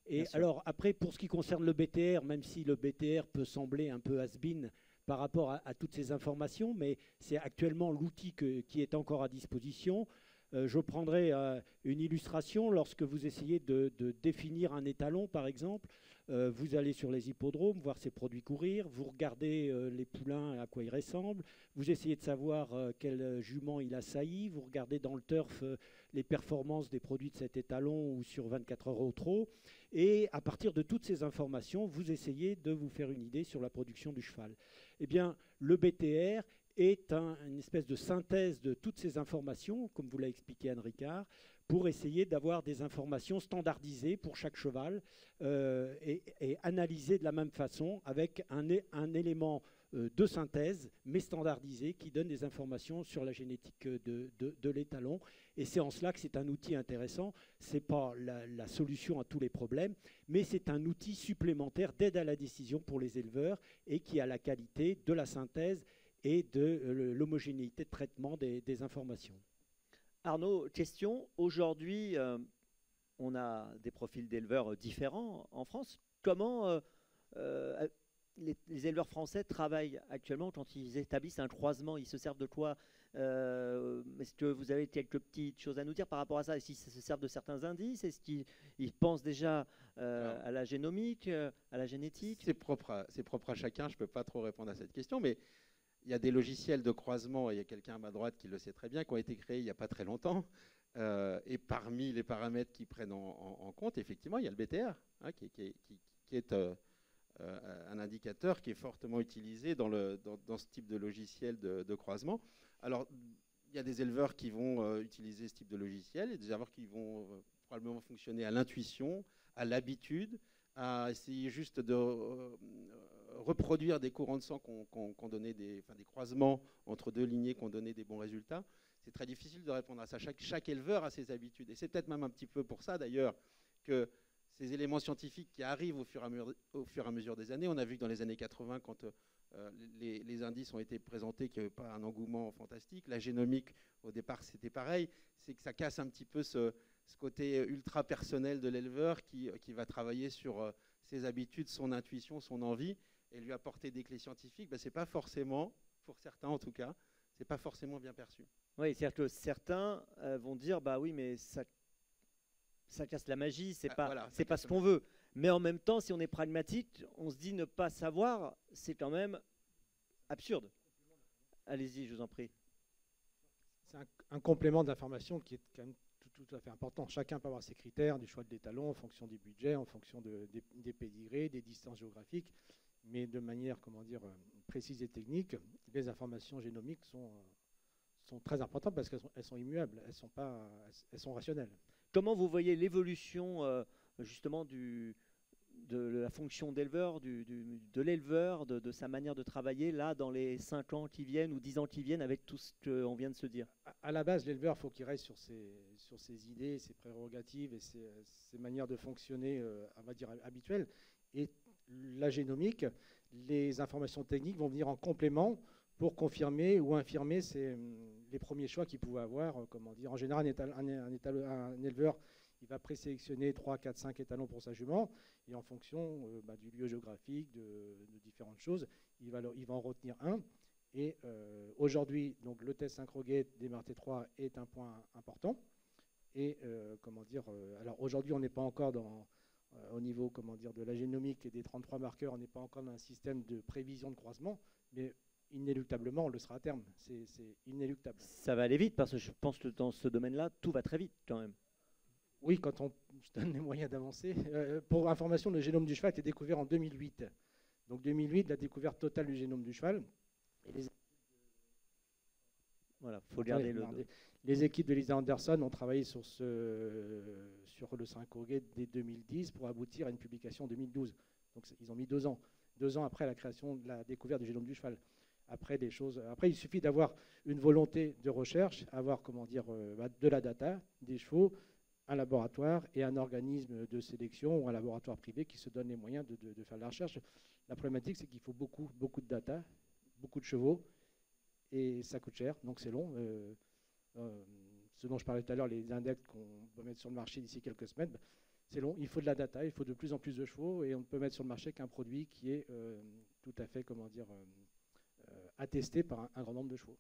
Et alors, après, pour ce qui concerne le BTR, même si le BTR peut sembler un peu has-been par rapport à toutes ces informations, mais c'est actuellement l'outil qui est encore à disposition. Je prendrai une illustration. Lorsque vous essayez de définir un étalon, par exemple, vous allez sur les hippodromes, voir ces produits courir, vous regardez les poulains, à quoi ils ressemblent, vous essayez de savoir quel jument il a sailli, vous regardez dans le turf les performances des produits de cet étalon ou sur 24 heures au trot, et à partir de toutes ces informations, vous essayez de vous faire une idée sur la production du cheval. Eh bien, le BTR est une espèce de synthèse de toutes ces informations, comme vous l'a expliqué Anne Ricard, pour essayer d'avoir des informations standardisées pour chaque cheval et analysées de la même façon avec un élément de synthèse, mais standardisé, qui donne des informations sur la génétique de l'étalon. Et c'est en cela que c'est un outil intéressant. Ce n'est pas la solution à tous les problèmes, mais c'est un outil supplémentaire d'aide à la décision pour les éleveurs et qui a la qualité de la synthèse et de l'homogénéité de traitement des informations. Arnaud, question. Aujourd'hui, on a des profils d'éleveurs différents en France. Comment les éleveurs français travaillent actuellement quand ils établissent un croisement? Ils se servent de quoi? Est-ce que vous avez quelques petites choses à nous dire par rapport à ça? Est-ce qu'ils se servent de certains indices? Est-ce qu'ils pensent déjà à la génomique, à la génétique? C'est propre à chacun. Je ne peux pas trop répondre à cette question, mais il y a des logiciels de croisement, et il y a quelqu'un à ma droite qui le sait très bien, qui ont été créés il n'y a pas très longtemps. Et parmi les paramètres qui prennent en compte, effectivement, il y a le BTR, hein, qui est un indicateur qui est fortement utilisé dans ce type de logiciel de croisement. Alors, il y a des éleveurs qui vont utiliser ce type de logiciel, et des éleveurs qui vont probablement fonctionner à l'intuition, à l'habitude, à essayer juste de reproduire des courants de sang qu'on donnait des croisements entre deux lignées qui ont donné des bons résultats. C'est très difficile de répondre à ça. Chaque éleveur a ses habitudes. Et c'est peut-être même un petit peu pour ça, d'ailleurs, que ces éléments scientifiques qui arrivent au fur et à mesure des années, on a vu que dans les années 80, quand les indices ont été présentés, qu'il n'y avait pas un engouement fantastique. La génomique, au départ, c'était pareil. C'est que ça casse un petit peu ce côté ultra personnel de l'éleveur qui va travailler sur ses habitudes, son intuition, son envie, et lui apporter des clés scientifiques. Ce n'est pas forcément, pour certains en tout cas, c'est pas forcément bien perçu. Oui, c'est-à-dire que certains vont dire, bah oui, mais ça casse la magie, c'est pas ce qu'on veut. Mais en même temps, si on est pragmatique, on se dit ne pas savoir, c'est quand même absurde. Allez-y, je vous en prie. C'est un complément d'information qui est quand même tout à fait important. Chacun peut avoir ses critères du choix de l'étalon en fonction du budget, en fonction des pédigrés, des distances géographiques, mais de manière, précise et technique, les informations génomiques sont très importantes parce qu'elles sont immuables, elles sont rationnelles. Comment vous voyez l'évolution justement de la fonction d'éleveur, de l'éleveur, de sa manière de travailler là dans les 5 ans qui viennent ou 10 ans qui viennent avec tout ce qu'on vient de se dire? À la base, l'éleveur, il faut qu'il reste sur ses idées, ses prérogatives et ses manières de fonctionner, on va dire, habituelles. Et la génomique, les informations techniques vont venir en complément pour confirmer ou infirmer les premiers choix qu'il pouvait avoir. En général, un éleveur, il va présélectionner 3, 4, 5 étalons pour sa jument, et en fonction du lieu géographique, de différentes choses, il va en retenir un. Et aujourd'hui, donc, le test SynchroGate des MRT3 est un point important. Et alors aujourd'hui, on n'est pas encore au niveau de la génomique et des 33 marqueurs, on n'est pas encore dans un système de prévision de croisement, mais inéluctablement, on le sera à terme. C'est inéluctable. Ça va aller vite parce que je pense que dans ce domaine-là, tout va très vite quand même. Oui, quand on se donne les moyens d'avancer. Pour information, le génome du cheval a été découvert en 2008. Donc 2008, la découverte totale du génome du cheval. Et voilà, faut garder les équipes de Lisa Anderson ont travaillé sur le SynchroGate dès 2010 pour aboutir à une publication en 2012. Donc ils ont mis 2 ans. 2 ans après la découverte du génome du cheval. Après, il suffit d'avoir une volonté de recherche, avoir de la data, des chevaux, un laboratoire et un organisme de sélection ou un laboratoire privé qui se donne les moyens de faire de la recherche. La problématique, c'est qu'il faut beaucoup de data, beaucoup de chevaux, et ça coûte cher, donc c'est long. Ce dont je parlais tout à l'heure, les index qu'on va mettre sur le marché d'ici quelques semaines, c'est long, il faut de la data, il faut de plus en plus de chevaux, et on ne peut mettre sur le marché qu'un produit qui est tout à fait, attesté par un grand nombre de chevaux.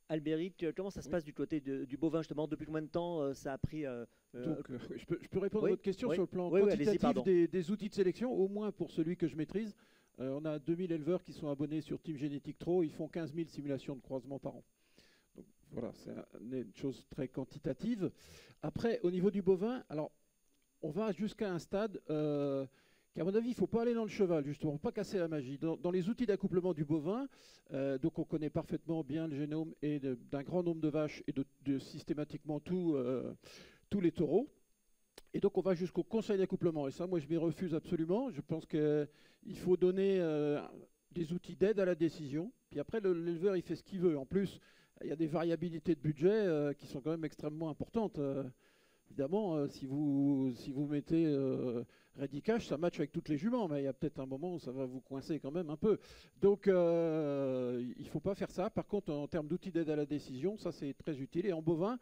Albéric, comment ça se passe du côté du bovin justement? Depuis combien de temps ça a pris je peux répondre à votre question sur le plan quantitatif des outils de sélection, au moins pour celui que je maîtrise. On a 2000 éleveurs qui sont abonnés sur Team Génétique Tro. Ils font 15 000 simulations de croisement par an. Donc voilà, c'est une chose très quantitative. Après, au niveau du bovin, alors on va jusqu'à un stade qu'à mon avis, il ne faut pas aller dans le cheval, justement, pas casser la magie. Dans les outils d'accouplement du bovin, donc on connaît parfaitement bien le génome et d'un grand nombre de vaches et de systématiquement tous les taureaux. Et donc on va jusqu'au conseil d'accouplement. Et ça, moi, je m'y refuse absolument. Je pense qu'il faut donner des outils d'aide à la décision. Puis après, l'éleveur, il fait ce qu'il veut. En plus, il y a des variabilités de budget qui sont quand même extrêmement importantes. Évidemment, si vous mettez Ready Cash, ça match avec toutes les juments, mais il y a peut-être un moment où ça va vous coincer quand même un peu. Donc, il ne faut pas faire ça. Par contre, en termes d'outils d'aide à la décision, ça c'est très utile. Et en bovin,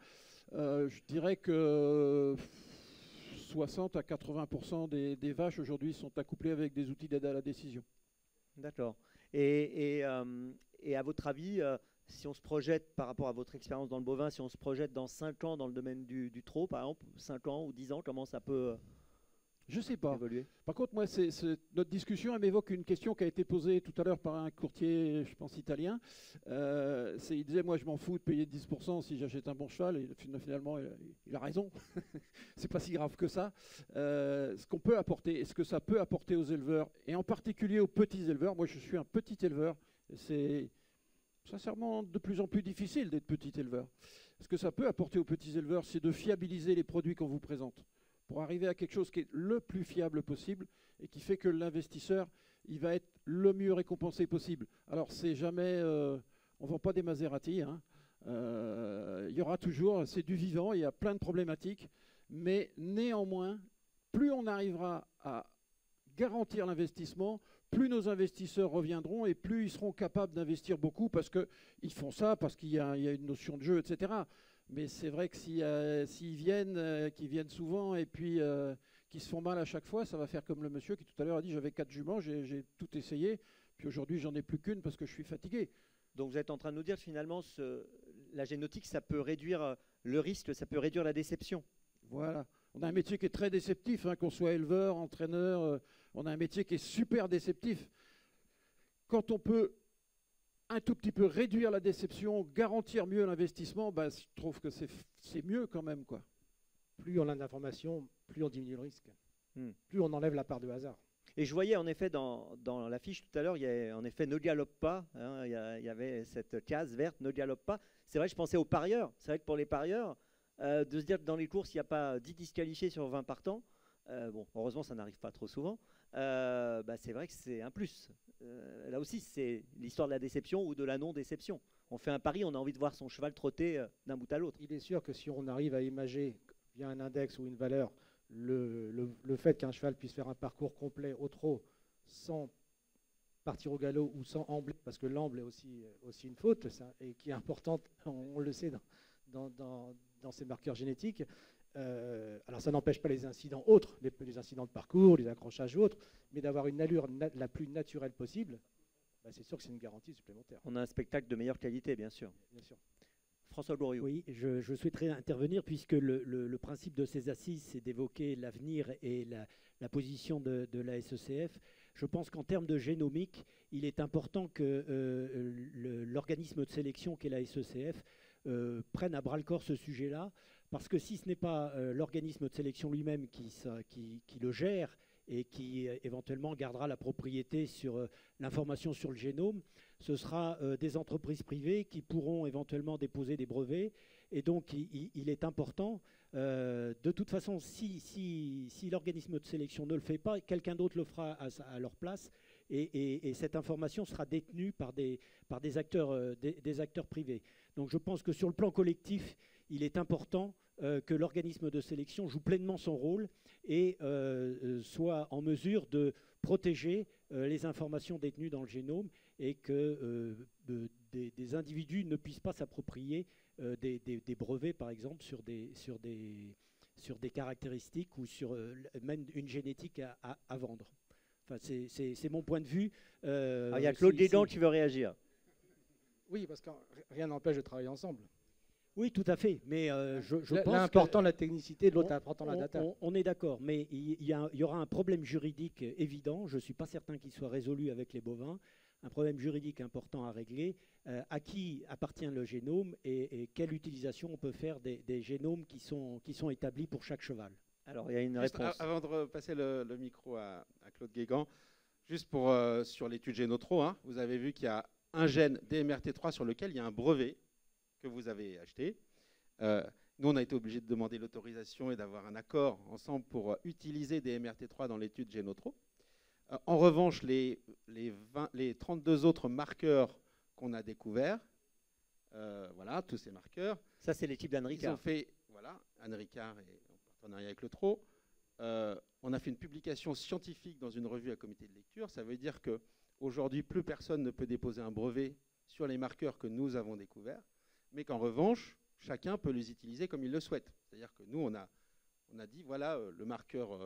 je dirais que 60 à 80% des vaches aujourd'hui sont accouplées avec des outils d'aide à la décision. D'accord. Et à votre avis, si on se projette par rapport à votre expérience dans le bovin, si on se projette dans 5 ans dans le domaine du trot, par exemple, 5 ans ou 10 ans, comment ça peut je ne sais pas. évoluer? Par contre, moi, notre discussion, elle m'évoque une question qui a été posée tout à l'heure par un courtier, je pense, italien. Il disait, moi, je m'en fous de payer 10% si j'achète un bon cheval. Et finalement, il a raison. C'est pas si grave que ça. Ce qu'on peut apporter, et ce que ça peut apporter aux éleveurs, et en particulier aux petits éleveurs. Moi, je suis un petit éleveur. C'est sincèrement de plus en plus difficile d'être petit éleveur. Ce que ça peut apporter aux petits éleveurs, c'est de fiabiliser les produits qu'on vous présente, pour arriver à quelque chose qui est le plus fiable possible et qui fait que l'investisseur, il va être le mieux récompensé possible. Alors, c'est jamais... on ne vend pas des Maserati. Hein. Il y aura toujours... C'est du vivant, il y a plein de problématiques. Mais néanmoins, plus on arrivera à garantir l'investissement, plus nos investisseurs reviendront et plus ils seront capables d'investir beaucoup parce qu'ils font ça, parce qu'il y a une notion de jeu, etc. Mais c'est vrai que s'ils viennent, qu'ils viennent souvent et puis qu'ils se font mal à chaque fois, ça va faire comme le monsieur qui tout à l'heure a dit j'avais 4 juments, j'ai tout essayé, puis aujourd'hui j'en ai plus qu'une parce que je suis fatigué. Donc vous êtes en train de nous dire que finalement, la génotique, ça peut réduire le risque, ça peut réduire la déception. Voilà. On a un métier qui est très déceptif, hein, qu'on soit éleveur, entraîneur, on a un métier qui est super déceptif. Quand on peut un tout petit peu réduire la déception, garantir mieux l'investissement, bah, je trouve que c'est mieux quand même, quoi. Plus on a d'informations, plus on diminue le risque. Plus on enlève la part de hasard. Et je voyais en effet dans la fiche tout à l'heure, il y a en effet ne dialogue pas. Hein, il y avait cette case verte, ne dialogue pas. C'est vrai, je pensais aux parieurs. C'est vrai que pour les parieurs, de se dire que dans les courses, il n'y a pas 10 disqualifiés sur 20 partants. Bon, heureusement, ça n'arrive pas trop souvent. C'est vrai que c'est un plus. Là aussi, c'est l'histoire de la déception ou de la non-déception. On fait un pari, on a envie de voir son cheval trotter d'un bout à l'autre. Il est sûr que si on arrive à imager via un index ou une valeur le fait qu'un cheval puisse faire un parcours complet au trot sans partir au galop ou sans ambler, parce que l'amble est aussi une faute, ça, et qui est importante, on le sait dans ces marqueurs génétiques. Alors ça n'empêche pas les incidents autres, les incidents de parcours, les accrochages autres, mais d'avoir une allure la plus naturelle possible, c'est sûr que c'est une garantie supplémentaire. On a un spectacle de meilleure qualité, bien sûr. Bien sûr. François Goriot. Oui, je souhaiterais intervenir puisque le principe de ces assises, c'est d'évoquer l'avenir et la position de la SECF. Je pense qu'en termes de génomique, il est important que l'organisme de sélection qu'est la SECF prenne à bras-le-corps ce sujet-là, parce que si ce n'est pas l'organisme de sélection lui-même qui le gère et qui éventuellement gardera la propriété sur l'information sur le génome, ce sera des entreprises privées qui pourront éventuellement déposer des brevets. Et donc, il est important, de toute façon, si l'organisme de sélection ne le fait pas, quelqu'un d'autre le fera à leur place. Et cette information sera détenue par des acteurs privés. Donc je pense que sur le plan collectif, il est important que l'organisme de sélection joue pleinement son rôle et soit en mesure de protéger les informations détenues dans le génome et que des individus ne puissent pas s'approprier des brevets, par exemple, sur des caractéristiques ou sur même une génétique à vendre. Enfin, c'est mon point de vue. Il y a Claude Guégan qui veut réagir. Oui, parce que rien n'empêche de travailler ensemble. Oui, tout à fait. Mais je pense l'un important la technicité, l'autre important la data. On est d'accord, mais il y aura un problème juridique évident. Je ne suis pas certain qu'il soit résolu avec les bovins. Un problème juridique important à régler. À qui appartient le génome et quelle utilisation on peut faire des génomes qui sont établis pour chaque cheval. Alors, il y a une Juste réponse. avant de repasser le micro à Claude Guégan, juste pour, sur l'étude Génotro, hein, vous avez vu qu'il y a un gène DMRT3 sur lequel il y a un brevet que vous avez acheté. Nous, on a été obligé de demander l'autorisation et d'avoir un accord ensemble pour utiliser DMRT3 dans l'étude Génotro. En revanche, les 32 autres marqueurs qu'on a découverts, voilà, tous ces marqueurs. Ça, c'est l'équipe d'Anne Ils ont Ricard. fait, voilà, Anne Ricard et en partenariat avec le TRO. On a fait une publication scientifique dans une revue à comité de lecture. Ça veut dire qu'aujourd'hui, plus personne ne peut déposer un brevet sur les marqueurs que nous avons découverts, mais qu'en revanche, chacun peut les utiliser comme il le souhaite. C'est-à-dire que nous, on a dit, voilà, le marqueur,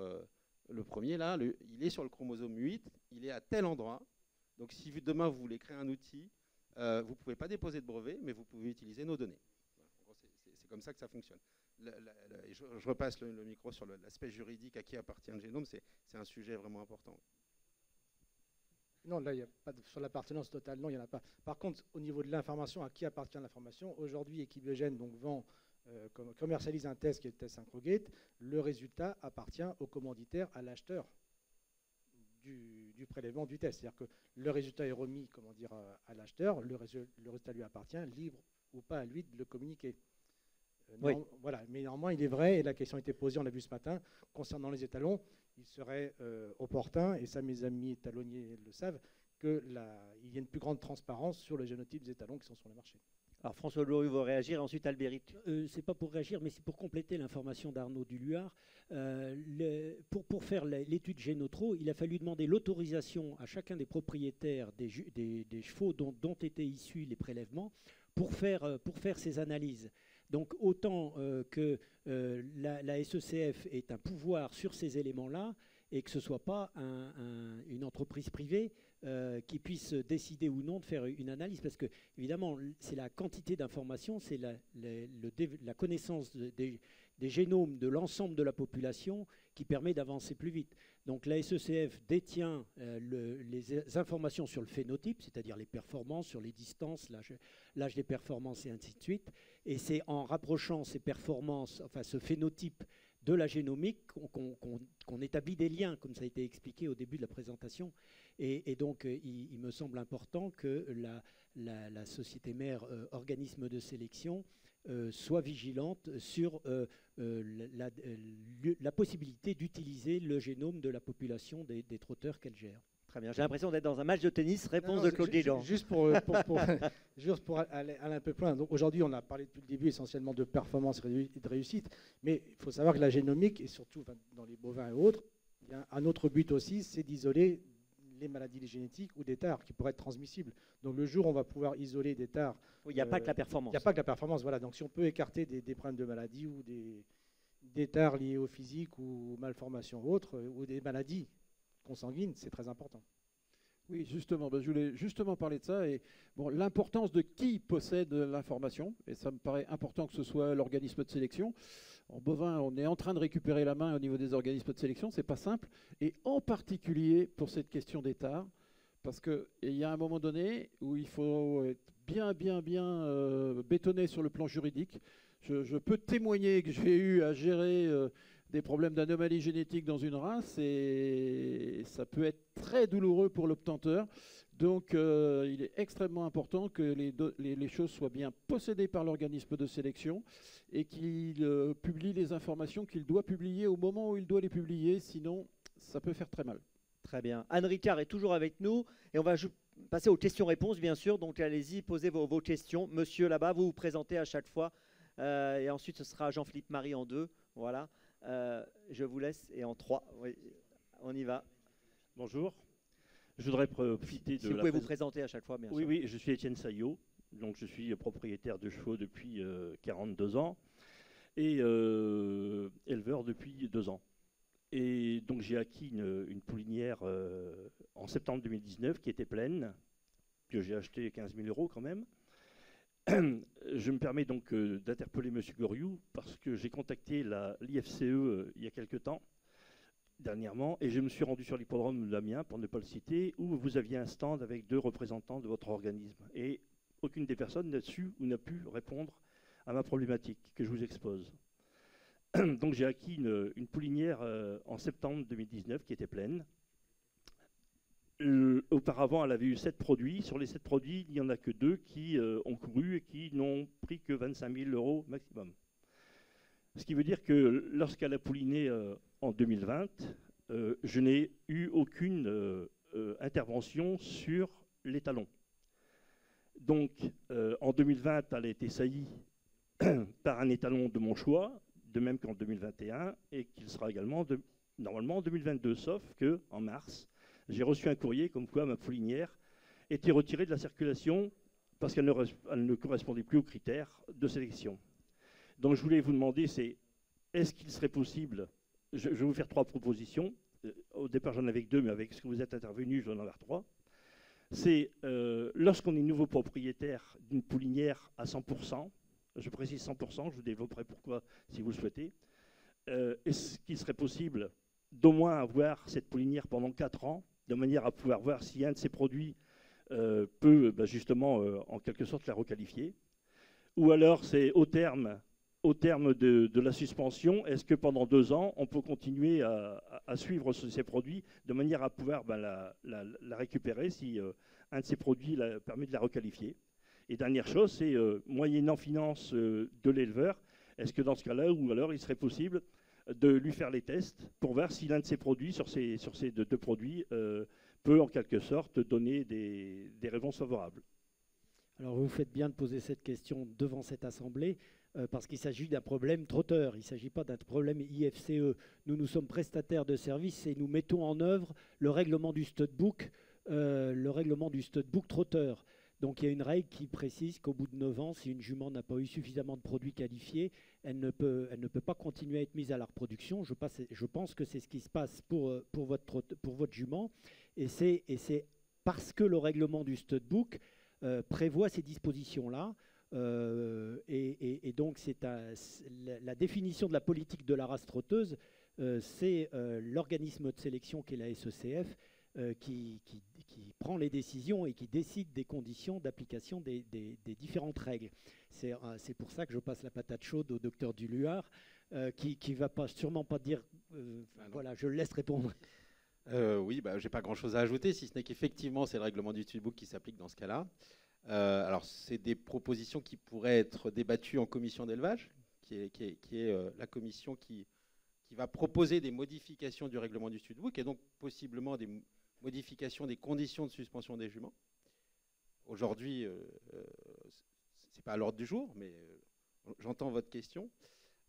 le premier, là, il est sur le chromosome 8, il est à tel endroit. Donc si demain, vous voulez créer un outil, vous ne pouvez pas déposer de brevet, mais vous pouvez utiliser nos données. Voilà. C'est comme ça que ça fonctionne. Je repasse le micro sur l'aspect juridique, à qui appartient le génome, c'est un sujet vraiment important. Non, là, il n'y a pas sur l'appartenance totale, non, il n'y en a pas. Par contre, au niveau de l'information, à qui appartient l'information, aujourd'hui, Equibiogène donc, commercialise un test qui est le test SynchroGate. Le résultat appartient au commanditaire, à l'acheteur du prélèvement du test. C'est-à-dire que le résultat est remis à l'acheteur, le résultat lui appartient, libre ou pas à lui de le communiquer. Oui. Voilà. Mais néanmoins, il est vrai, et la question a été posée, on l'a vu ce matin, concernant les étalons, il serait opportun, et ça mes amis étalonniers le savent, qu'il y ait une plus grande transparence sur le génotype des étalons qui sont sur le marché. Alors, François Leroux va réagir, ensuite Albéric. C'est pas pour réagir, mais c'est pour compléter l'information d'Arnaud Duluard. Pour faire l'étude Génotro, il a fallu demander l'autorisation à chacun des propriétaires des chevaux dont étaient issus les prélèvements pour faire ces analyses. Donc autant que la SECF ait un pouvoir sur ces éléments-là et que ce ne soit pas une entreprise privée qui puisse décider ou non de faire une analyse. Parce que, évidemment, c'est la quantité d'informations, c'est la connaissance des génomes de l'ensemble de la population qui permet d'avancer plus vite. Donc la SECF détient les informations sur le phénotype, c'est-à-dire les performances, sur les distances, l'âge des performances et ainsi de suite. Et c'est en rapprochant ces performances, enfin ce phénotype de la génomique qu'on établit des liens, comme ça a été expliqué au début de la présentation. Et donc, il me semble important que la société mère, organisme de sélection, soit vigilante sur la possibilité d'utiliser le génome de la population des trotteurs qu'elle gère. Très bien. J'ai l'impression d'être dans un match de tennis. Réponse de Claude Guégan. Juste pour aller un peu plus loin. Donc aujourd'hui, on a parlé depuis le début essentiellement de performance et de réussite, mais il faut savoir que la génomique, et surtout dans les bovins et autres, il y a un autre but aussi, c'est d'isoler les maladies génétiques ou des tares qui pourraient être transmissibles. Donc le jour où on va pouvoir isoler des tares... Il n'y a pas que la performance. Il n'y a pas que la performance, voilà. Donc si on peut écarter des problèmes de maladies ou des tares liées au physique ou malformations ou autres, ou des maladies consanguines, c'est très important. Oui, justement, je voulais justement parler de ça. Et bon, l'importance de qui possède l'information, et ça me paraît important que ce soit l'organisme de sélection. En bovin, on est en train de récupérer la main au niveau des organismes de sélection, c'est pas simple, et en particulier pour cette question d'état, parce qu'il y a un moment donné où il faut être bien bétonné sur le plan juridique. Je peux témoigner que j'ai eu à gérer des problèmes d'anomalie génétique dans une race et ça peut être très douloureux pour l'obtenteur. Donc il est extrêmement important que les choses soient bien possédées par l'organisme de sélection et qu'il publie les informations qu'il doit publier au moment où il doit les publier, sinon ça peut faire très mal. Très bien. Anne Ricard est toujours avec nous et on va passer aux questions-réponses bien sûr. Donc allez-y, posez vos questions. Monsieur là-bas, vous vous présentez à chaque fois et ensuite ce sera Jean-Philippe Marie en 2. Voilà. Je vous laisse et en 3. Oui, on y va. Bonjour. Je voudrais profiter de si vous pouvez vous présenter à chaque fois, bien sûr. Oui, je suis Étienne Saillot. Donc je suis propriétaire de chevaux depuis 42 ans et éleveur depuis 2 ans. Et donc j'ai acquis une poulinière en septembre 2019 qui était pleine, que j'ai acheté 15 000 € quand même. Je me permets donc d'interpeller M. Goriou parce que j'ai contacté l'IFCE il y a quelque temps, dernièrement, et je me suis rendu sur l'hippodrome d'Amiens, pour ne pas le citer, où vous aviez un stand avec 2 représentants de votre organisme. Et aucune des personnes n'a su ou n'a pu répondre à ma problématique que je vous expose. donc j'ai acquis une poulinière en septembre 2019 qui était pleine. Auparavant, elle avait eu 7 produits. Sur les 7 produits, il n'y en a que 2 qui ont couru et qui n'ont pris que 25 000 € maximum. Ce qui veut dire que lorsqu'elle a pouliné en 2020, je n'ai eu aucune intervention sur l'étalon. Donc, en 2020, elle a été saillie par un étalon de mon choix, de même qu'en 2021, et qu'il sera également normalement en 2022, sauf qu'en mars, j'ai reçu un courrier comme quoi ma poulinière était retirée de la circulation parce qu'elle ne correspondait plus aux critères de sélection. Donc je voulais vous demander, est-ce qu'il serait possible, je vais vous faire 3 propositions, au départ j'en avais que 2, mais avec ce que vous êtes intervenu, je vais en avoir 3. C'est lorsqu'on est nouveau propriétaire d'une poulinière à 100%, je précise 100%, je vous développerai pourquoi si vous le souhaitez, est-ce qu'il serait possible d'au moins avoir cette poulinière pendant 4 ans, de manière à pouvoir voir si un de ces produits peut justement en quelque sorte la requalifier, ou alors c'est au terme de la suspension, est-ce que pendant 2 ans on peut continuer à suivre ces produits de manière à pouvoir la récupérer si un de ces produits permet de la requalifier. Et dernière chose, c'est moyennant finance de l'éleveur, est-ce que dans ce cas-là, ou alors il serait possible de lui faire les tests pour voir si l'un de ces produits, sur ces 2 produits, peut en quelque sorte donner des réponses favorables. Alors vous faites bien de poser cette question devant cette assemblée parce qu'il s'agit d'un problème trotteur, il ne s'agit pas d'un problème IFCE. Nous sommes prestataires de services et nous mettons en œuvre le règlement du studbook trotteur. Donc il y a une règle qui précise qu'au bout de 9 ans, si une jument n'a pas eu suffisamment de produits qualifiés, elle ne peut pas continuer à être mise à la reproduction. Je pense que c'est ce qui se passe pour votre jument. Et c'est parce que le règlement du studbook prévoit ces dispositions-là. Et donc la définition de la politique de la race trotteuse, c'est l'organisme de sélection qu'est la SECF qui prend les décisions et qui décide des conditions d'application des différentes règles. C'est pour ça que je passe la patate chaude au docteur Duluard, qui ne va sûrement pas dire... voilà, je le laisse répondre. Oui, je n'ai pas grand-chose à ajouter, si ce n'est qu'effectivement, c'est le règlement du studbook qui s'applique dans ce cas-là. Alors, c'est des propositions qui pourraient être débattues en commission d'élevage, qui est la commission qui va proposer des modifications du règlement du studbook et donc possiblement des modifications des conditions de suspension des juments. Aujourd'hui, ce n'est pas à l'ordre du jour, mais j'entends votre question.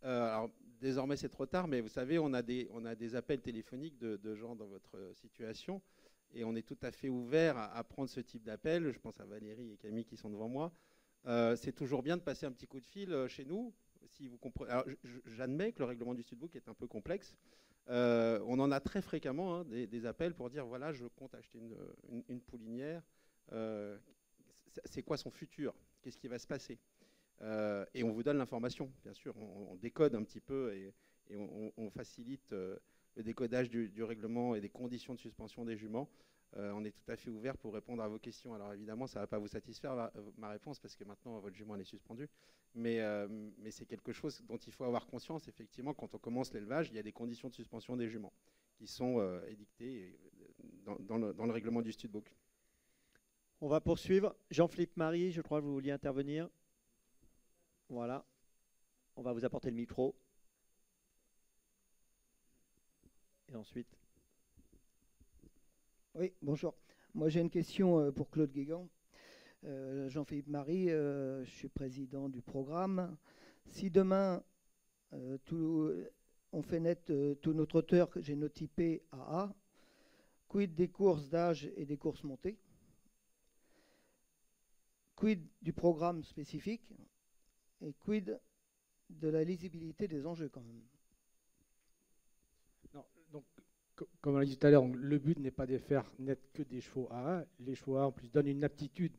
Alors, désormais, c'est trop tard, mais vous savez, on a des appels téléphoniques de gens dans votre situation et on est tout à fait ouvert à prendre ce type d'appel. Je pense à Valérie et Camille qui sont devant moi. C'est toujours bien de passer un petit coup de fil chez nous. Si vous comprenez. Alors, j'admets que le règlement du studbook est un peu complexe. On en a très fréquemment des appels pour dire voilà, je compte acheter une poulinière. C'est quoi son futur? Qu'est-ce qui va se passer? Et on vous donne l'information, bien sûr. On décode un petit peu et on facilite le décodage du règlement et des conditions de suspension des juments. On est tout à fait ouvert pour répondre à vos questions. Alors évidemment, ça ne va pas vous satisfaire ma réponse parce que maintenant votre jument elle est suspendue. Mais c'est quelque chose dont il faut avoir conscience. Effectivement, quand on commence l'élevage, il y a des conditions de suspension des juments qui sont édictées dans le règlement du studbook. On va poursuivre. Jean-Philippe Marie, je crois que vous vouliez intervenir. Voilà. On va vous apporter le micro. Et ensuite. Oui, bonjour. Moi, j'ai une question pour Claude Guégan. Jean-Philippe Marie, je suis président du programme. Si demain, on fait naître tous nos trotteurs génotypés AA, quid des courses d'âge et des courses montées? Quid du programme spécifique? Et quid de la lisibilité des enjeux quand même? Non, donc, comme on l'a dit tout à l'heure, le but n'est pas de faire naître que des chevaux AA. Les chevaux AA en plus donnent une aptitude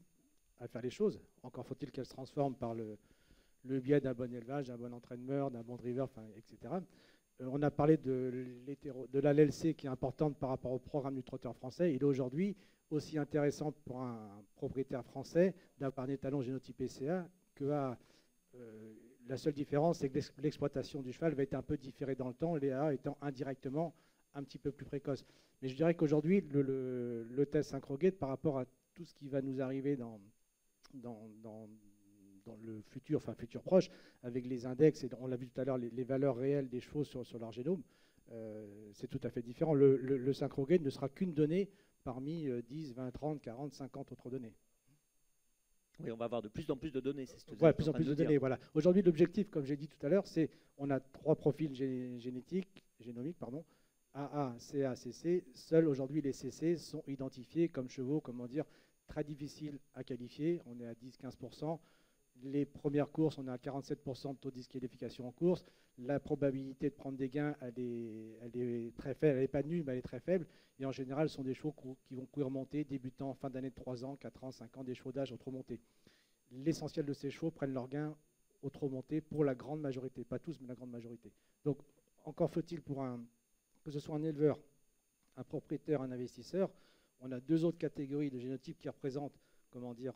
à faire les choses. Encore faut-il qu'elles se transforment par le biais d'un bon élevage, d'un bon entraînement, d'un bon driver, etc. On a parlé de la LLC qui est importante par rapport au programme du trotteur français. Il est aujourd'hui aussi intéressant pour un propriétaire français d'avoir un étalon génotypé CA que La seule différence, c'est que l'exploitation du cheval va être un peu différée dans le temps, les AA étant indirectement un petit peu plus précoces. Mais je dirais qu'aujourd'hui, le test SynchroGate, par rapport à tout ce qui va nous arriver dans le futur, enfin futur proche, avec les index, et on l'a vu tout à l'heure, les valeurs réelles des chevaux sur leur génome, c'est tout à fait différent. Le SynchroGate ne sera qu'une donnée parmi 10, 20, 30, 40, 50 autres données. Oui, on va avoir de plus en plus de données. C'est ce que Ouais, plus en plus de données. Voilà. Aujourd'hui, l'objectif, comme j'ai dit tout à l'heure, c'est on a 3 profils génomiques, pardon, AA, CA, CC. Seuls aujourd'hui, les CC sont identifiés comme chevaux, comment dire, très difficiles à qualifier. On est à 10-15%. Les premières courses, on est à 47% de taux de disqualification en course. La probabilité de prendre des gains, elle est très faible. Elle n'est pas nulle, mais elle est très faible. Et en général, ce sont des chevaux qui vont courir monter, débutant en fin d'année de 3 ans, 4 ans, 5 ans, des chevaux d'âge au trot monté. L'essentiel de ces chevaux prennent leurs gains au trot monté pour la grande majorité. Pas tous, mais la grande majorité. Donc, encore faut-il que ce soit un éleveur, un propriétaire, un investisseur. On a 2 autres catégories de génotypes qui représentent, comment dire,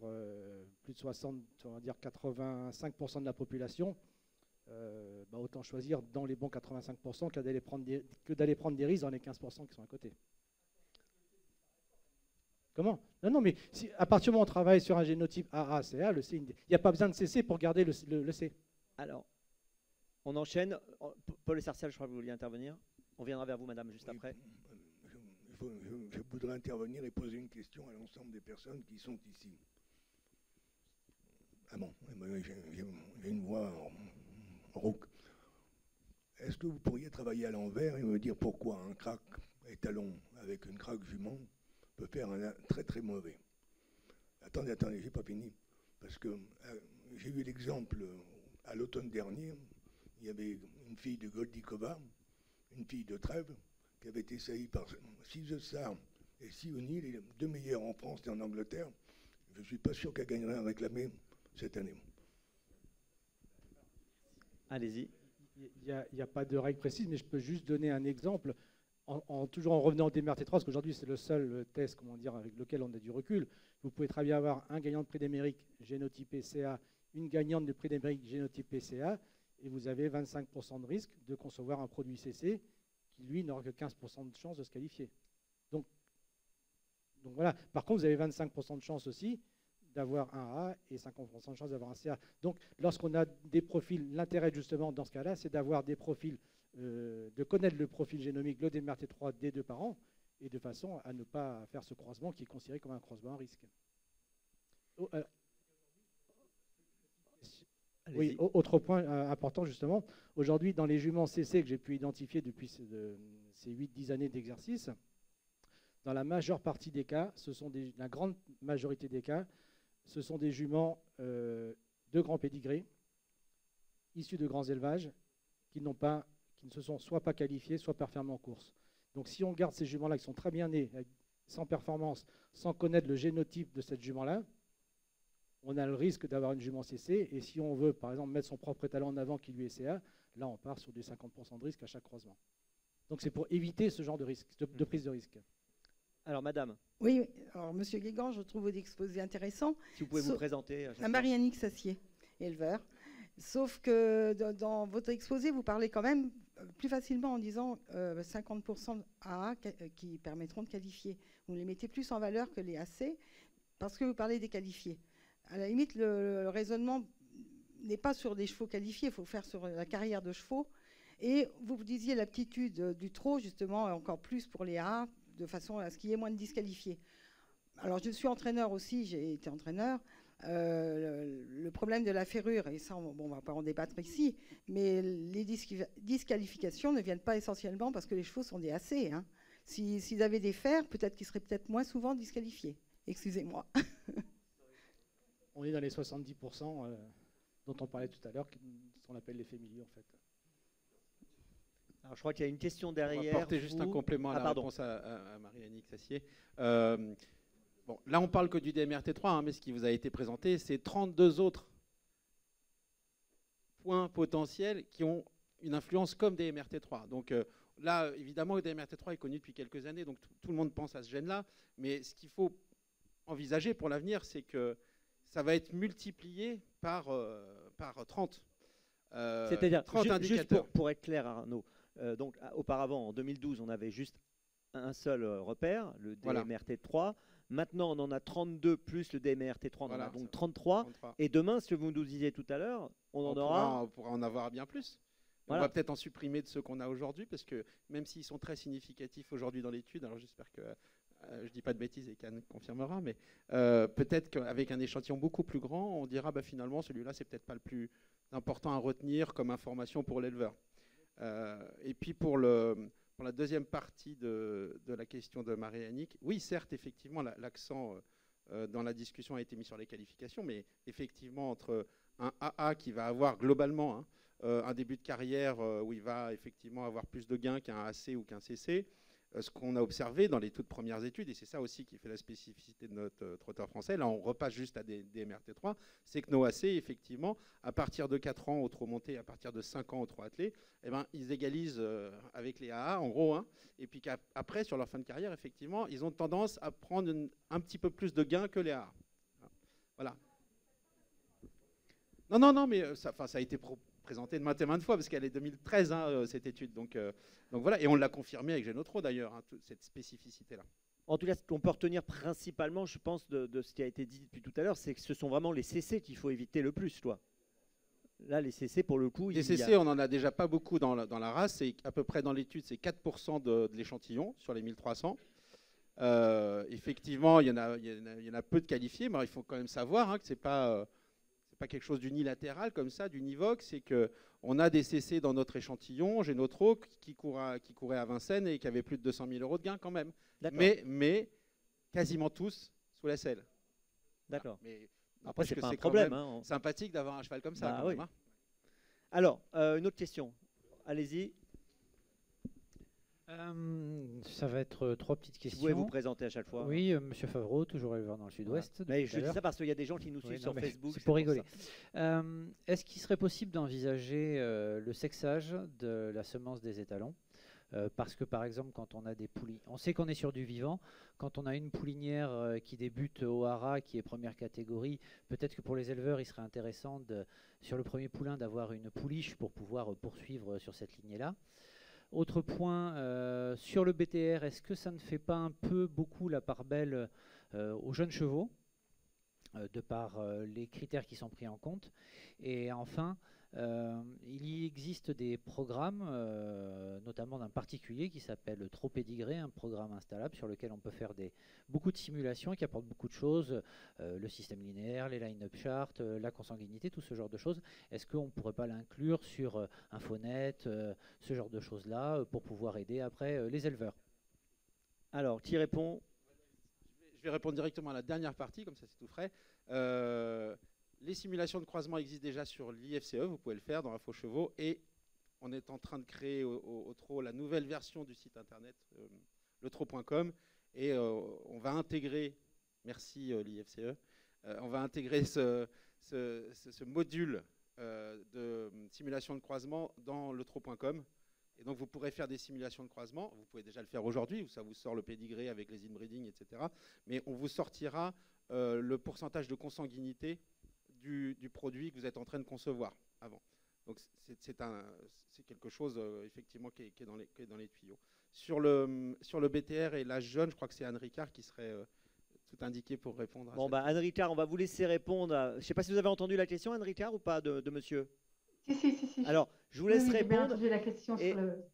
plus de 60, on va dire 85% de la population. Autant choisir dans les bons 85% que d'aller prendre des risques dans les 15% qui sont à côté. Comment? Non, mais à partir du moment où on travaille sur un génotype AA, CA, le C, il n'y a pas besoin de CC pour garder le C. Alors, on enchaîne. Paul Sarcial, je crois que vous vouliez intervenir. On viendra vers vous, madame, juste après. Je voudrais intervenir et poser une question à l'ensemble des personnes qui sont ici. Ah bon, j'ai une voix rauque. Est-ce que vous pourriez travailler à l'envers et me dire pourquoi un crack étalon avec une craque jument peut faire un très très mauvais? Attendez, j'ai pas fini. Parce que j'ai vu l'exemple à l'automne dernier, il y avait une fille de Goldikova, une fille de Trèves, qui avait été saillie par Cisessar et Sioni, les 2 meilleurs en France et en Angleterre. Je ne suis pas sûr qu'elle gagnerait à réclamer cette année. Allez-y. Il n'y a pas de règle précise, mais je peux juste donner un exemple. Toujours en revenant au DMRT3, parce qu'aujourd'hui c'est le seul test, comment dire, avec lequel on a du recul. Vous pouvez très bien avoir un gagnant de prix d'Amérique génotypé CA, une gagnante de prix d'Amérique génotypé CA, et vous avez 25% de risque de concevoir un produit CC qui, lui, n'aura que 15% de chance de se qualifier. Donc voilà. Par contre, vous avez 25% de chance aussi d'avoir un A et 50% de chance d'avoir un CA. Donc, lorsqu'on a des profils, l'intérêt justement dans ce cas-là, c'est d'avoir des profils, de connaître le profil génomique, le DMRT3 des 2 parents, et de façon à ne pas faire ce croisement qui est considéré comme un croisement à risque. Oui, autre point important justement, aujourd'hui dans les juments CC que j'ai pu identifier depuis ces 8-10 années d'exercice, dans la majeure partie des cas, la grande majorité des cas, ce sont des juments de grand pédigré, issus de grands élevages, qui ne se sont soit pas qualifiés, soit performants en course. Donc si on garde ces juments-là qui sont très bien nés, sans performance, sans connaître le génotype de cette jument-là, on a le risque d'avoir une jument CC, et si on veut, par exemple, mettre son propre étalon en avant qui lui est CA, là, on part sur des 50% de risque à chaque croisement. Donc, c'est pour éviter ce genre de risque, de prise de risque. Alors, madame. Oui, alors, monsieur Guégan, je trouve votre exposé intéressant. Si vous pouvez vous présenter. Marie-Annick Sassier, éleveur. Sauf que dans votre exposé, vous parlez quand même plus facilement en disant 50% AA qui permettront de qualifier. Vous les mettez plus en valeur que les AC parce que vous parlez des qualifiés. À la limite, le raisonnement n'est pas sur des chevaux qualifiés, il faut faire sur la carrière de chevaux. Et vous disiez l'aptitude du trot, justement, encore plus pour les AA, de façon à ce qu'il y ait moins de disqualifiés. Alors, je suis entraîneur aussi, j'ai été entraîneur. Le problème de la ferrure, et ça, on ne va pas en débattre ici, mais les disqualifications ne viennent pas essentiellement parce que les chevaux sont des AC. Hein. S'ils avaient des fers, peut-être qu'ils seraient peut-être moins souvent disqualifiés. Excusez-moi. On est dans les 70% dont on parlait tout à l'heure, qu'on appelle l'effet milieu, en fait. Alors, je crois qu'il y a une question derrière. On va apporter juste un complément à la réponse à Marie-Annick Sassier. Bon, là, on parle que du DMRT3, hein, mais ce qui vous a été présenté, c'est 32 autres points potentiels qui ont une influence comme DMRT3. Donc là, évidemment, le DMRT3 est connu depuis quelques années, donc tout le monde pense à ce gène-là. Mais ce qu'il faut envisager pour l'avenir, c'est que ça va être multiplié par 30. C'est-à-dire, 30 juste indicateurs. pour être clair, Arnaud, donc auparavant, en 2012, on avait juste un seul repère, le Voilà. DMRT3. Maintenant, on en a 32 plus le DMRT3, on en Voilà, a donc ça- 33. 33. Et demain, ce que vous nous disiez tout à l'heure, on en aura. On pourra en avoir bien plus. Voilà. On va peut-être en supprimer de ceux qu'on a aujourd'hui, parce que même s'ils sont très significatifs aujourd'hui dans l'étude, alors j'espère que je ne dis pas de bêtises et qu'Anne confirmera, mais peut-être qu'avec un échantillon beaucoup plus grand, on dira finalement celui-là c'est peut-être pas le plus important à retenir comme information pour l'éleveur. Et puis pour la deuxième partie de la question de Marie-Annick, oui certes effectivement l'accent dans la discussion a été mis sur les qualifications, mais effectivement entre un AA qui va avoir globalement un début de carrière où il va effectivement avoir plus de gains qu'un AC ou qu'un CC, ce qu'on a observé dans les toutes premières études, et c'est ça aussi qui fait la spécificité de notre trotteur français, là on repasse juste à des MRT3, c'est que nos AC, effectivement, à partir de 4 ans au trot monté, à partir de 5 ans au trot attelé, eh ben, ils égalisent avec les AA, en gros, et puis qu'après, sur leur fin de carrière, effectivement, ils ont tendance à prendre un petit peu plus de gains que les AA. Voilà. Non, mais ça a été présentée de maintes et maintes fois, parce qu'elle est 2013, cette étude. Donc voilà, et on l'a confirmé avec Génotro d'ailleurs, cette spécificité-là. En tout cas, ce qu'on peut retenir principalement, je pense, de ce qui a été dit depuis tout à l'heure, c'est que ce sont vraiment les CC qu'il faut éviter le plus, toi. Là, les CC, pour le coup... Les CC, on n'en a déjà pas beaucoup dans la race. C'est à peu près dans l'étude, c'est 4% de l'échantillon sur les 1300. Effectivement, il y en a peu de qualifiés, mais il faut quand même savoir que ce n'est pas quelque chose d'unilatéral comme ça, d'univoque. C'est qu'on a des CC dans notre échantillon, j'ai notre eau qui courait à Vincennes et qui avait plus de 200 000 € de gains quand même. Mais quasiment tous sous la selle. D'accord. Mais après, c'est pas un quand problème. même sympathique d'avoir un cheval comme ça. Bah, quand oui. même, Alors, une autre question. Allez-y. Ça va être 3 petites questions. Vous pouvez vous présenter à chaque fois. Oui, Monsieur Favreau, toujours éleveur dans le Sud-Ouest. Voilà. Je dis ça parce qu'il y a des gens qui nous suivent sur Facebook. C'est pour rigoler. Est-ce qu'il serait possible d'envisager le sexage de la semence des étalons? Parce que par exemple, quand on a des poulies, on sait qu'on est sur du vivant. Quand on a une poulinière qui débute au hara, qui est première catégorie, peut-être que pour les éleveurs, il serait intéressant sur le premier poulain d'avoir une pouliche pour pouvoir poursuivre sur cette lignée-là. Autre point, sur le BTR, est-ce que ça ne fait pas un peu beaucoup la part belle aux jeunes chevaux, de par les critères qui sont pris en compte? Et enfin, il y existe des programmes, notamment d'un particulier qui s'appelle Trop Pédigré, un programme installable sur lequel on peut faire beaucoup de simulations et qui apporte beaucoup de choses, le système linéaire, les line-up charts, la consanguinité, tout ce genre de choses. Est-ce qu'on ne pourrait pas l'inclure sur Infonet, ce genre de choses-là, pour pouvoir aider après les éleveurs? Alors, qui répond? Je vais répondre directement à la dernière partie, comme ça c'est tout frais. Les simulations de croisement existent déjà sur l'IFCE, vous pouvez le faire dans Info Chevaux, et on est en train de créer au trot la nouvelle version du site internet, letrot.com, et on va intégrer, merci l'IFCE, on va intégrer ce module de simulation de croisement dans letrot.com. Et donc vous pourrez faire des simulations de croisement, vous pouvez déjà le faire aujourd'hui, ça vous sort le pédigré avec les inbreeding, etc. Mais on vous sortira le pourcentage de consanguinité du produit que vous êtes en train de concevoir avant. Donc c'est quelque chose effectivement qui est dans les tuyaux. Sur le BTR et l'âge jeune, je crois que c'est Anne Ricard qui serait tout indiquée pour répondre. Bon, Anne Ricard, on va vous laisser répondre. Je ne sais pas si vous avez entendu la question, Anne Ricard, ou pas, de monsieur. Si. Alors, je vous laisse répondre. La question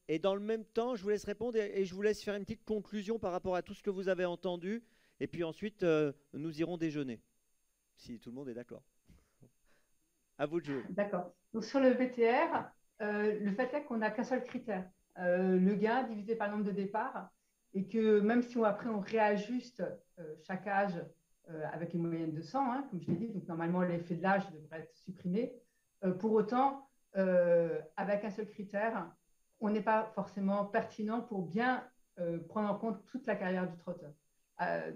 et dans le même temps, je vous laisse répondre et je vous laisse faire une petite conclusion par rapport à tout ce que vous avez entendu. Et puis ensuite, nous irons déjeuner, si tout le monde est d'accord. À vous de jouer. D'accord. Donc sur le BTR, le fait est qu'on n'a qu'un seul critère, le gain divisé par le nombre de départs, et que même si après on réajuste chaque âge avec une moyenne de 100, comme je l'ai dit, donc normalement l'effet de l'âge devrait être supprimé. Pour autant, avec un seul critère, on n'est pas forcément pertinent pour bien prendre en compte toute la carrière du trotteur.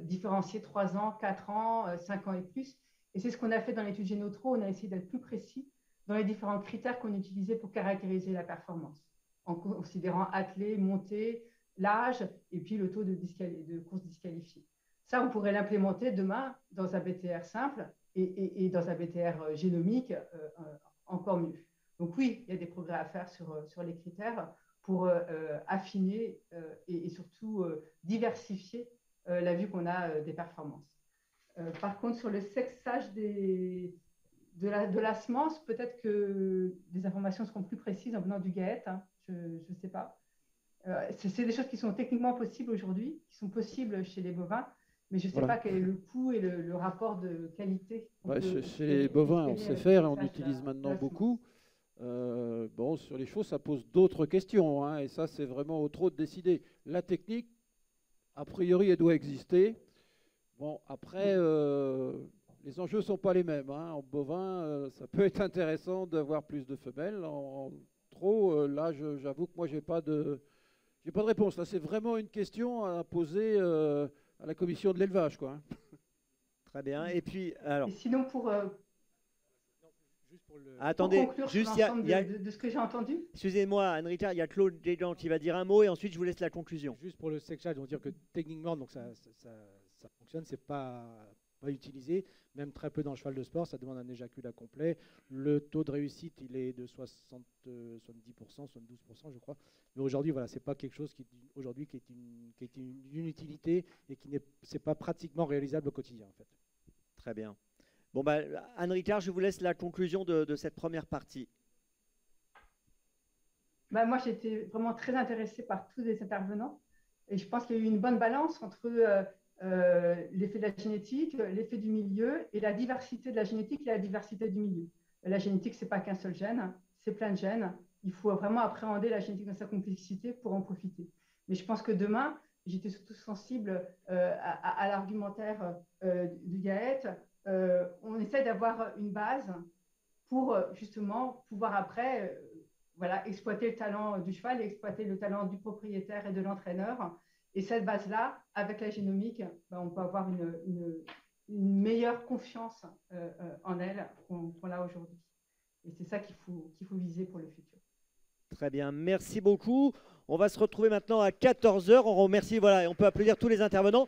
Différencier 3 ans, 4 ans, 5 ans et plus. Et c'est ce qu'on a fait dans l'étude Génotro. On a essayé d'être plus précis dans les différents critères qu'on utilisait pour caractériser la performance, en considérant attelé, montée, l'âge et puis le taux de course disqualifiée. Ça, on pourrait l'implémenter demain dans un BTR simple et dans un BTR génomique encore mieux. Donc oui, il y a des progrès à faire sur les critères pour affiner et surtout diversifier la vue qu'on a des performances. Par contre, sur le sexage de la semence, peut-être que des informations seront plus précises en venant du GAET, hein, je ne sais pas. C'est des choses qui sont techniquement possibles aujourd'hui, qui sont possibles chez les bovins, mais je ne sais pas quel est le coût et le rapport de qualité. Chez les bovins, on sait faire et on utilise maintenant beaucoup. Bon, sur les chevaux, ça pose d'autres questions, hein, et ça, c'est vraiment au trot de décider. La technique, a priori, elle doit exister. Bon, après, les enjeux ne sont pas les mêmes, hein. En bovin, ça peut être intéressant d'avoir plus de femelles. En trot, là, j'avoue que moi, j'ai pas de réponse. Là, c'est vraiment une question à poser à la commission de l'élevage, quoi, hein. Très bien. Et puis, alors. Et sinon, attendez, pour conclure juste sur l'ensemble de ce que j'ai entendu. Excusez-moi, Anne-Rita, il y a Claude Desjans qui va dire un mot et ensuite je vous laisse la conclusion. Juste pour le sexage, on va dire que techniquement, donc ça fonctionne, c'est pas utilisé, même très peu dans le cheval de sport, ça demande un éjaculat complet. Le taux de réussite, il est de 70%, 72%, je crois. Mais aujourd'hui, voilà, c'est pas quelque chose qui est une utilité et c'est pas pratiquement réalisable au quotidien, en fait. Très bien. Bon, bah, Anne-Ricard, je vous laisse la conclusion de cette première partie. Bah, moi, j'étais vraiment très intéressée par tous les intervenants et je pense qu'il y a eu une bonne balance entre l'effet de la génétique, l'effet du milieu et la diversité de la génétique et la diversité du milieu. La génétique, ce n'est pas qu'un seul gène, c'est plein de gènes. Il faut vraiment appréhender la génétique dans sa complexité pour en profiter. Mais je pense que demain, j'étais surtout sensible à l'argumentaire du GAET. On essaie d'avoir une base pour justement pouvoir après exploiter le talent du cheval, exploiter le talent du propriétaire et de l'entraîneur. Et cette base-là, avec la génomique, on peut avoir une meilleure confiance en elle qu'on a aujourd'hui. Et c'est ça qu'il faut viser pour le futur. Très bien, merci beaucoup. On va se retrouver maintenant à 14h. On remercie, voilà, et on peut applaudir tous les intervenants.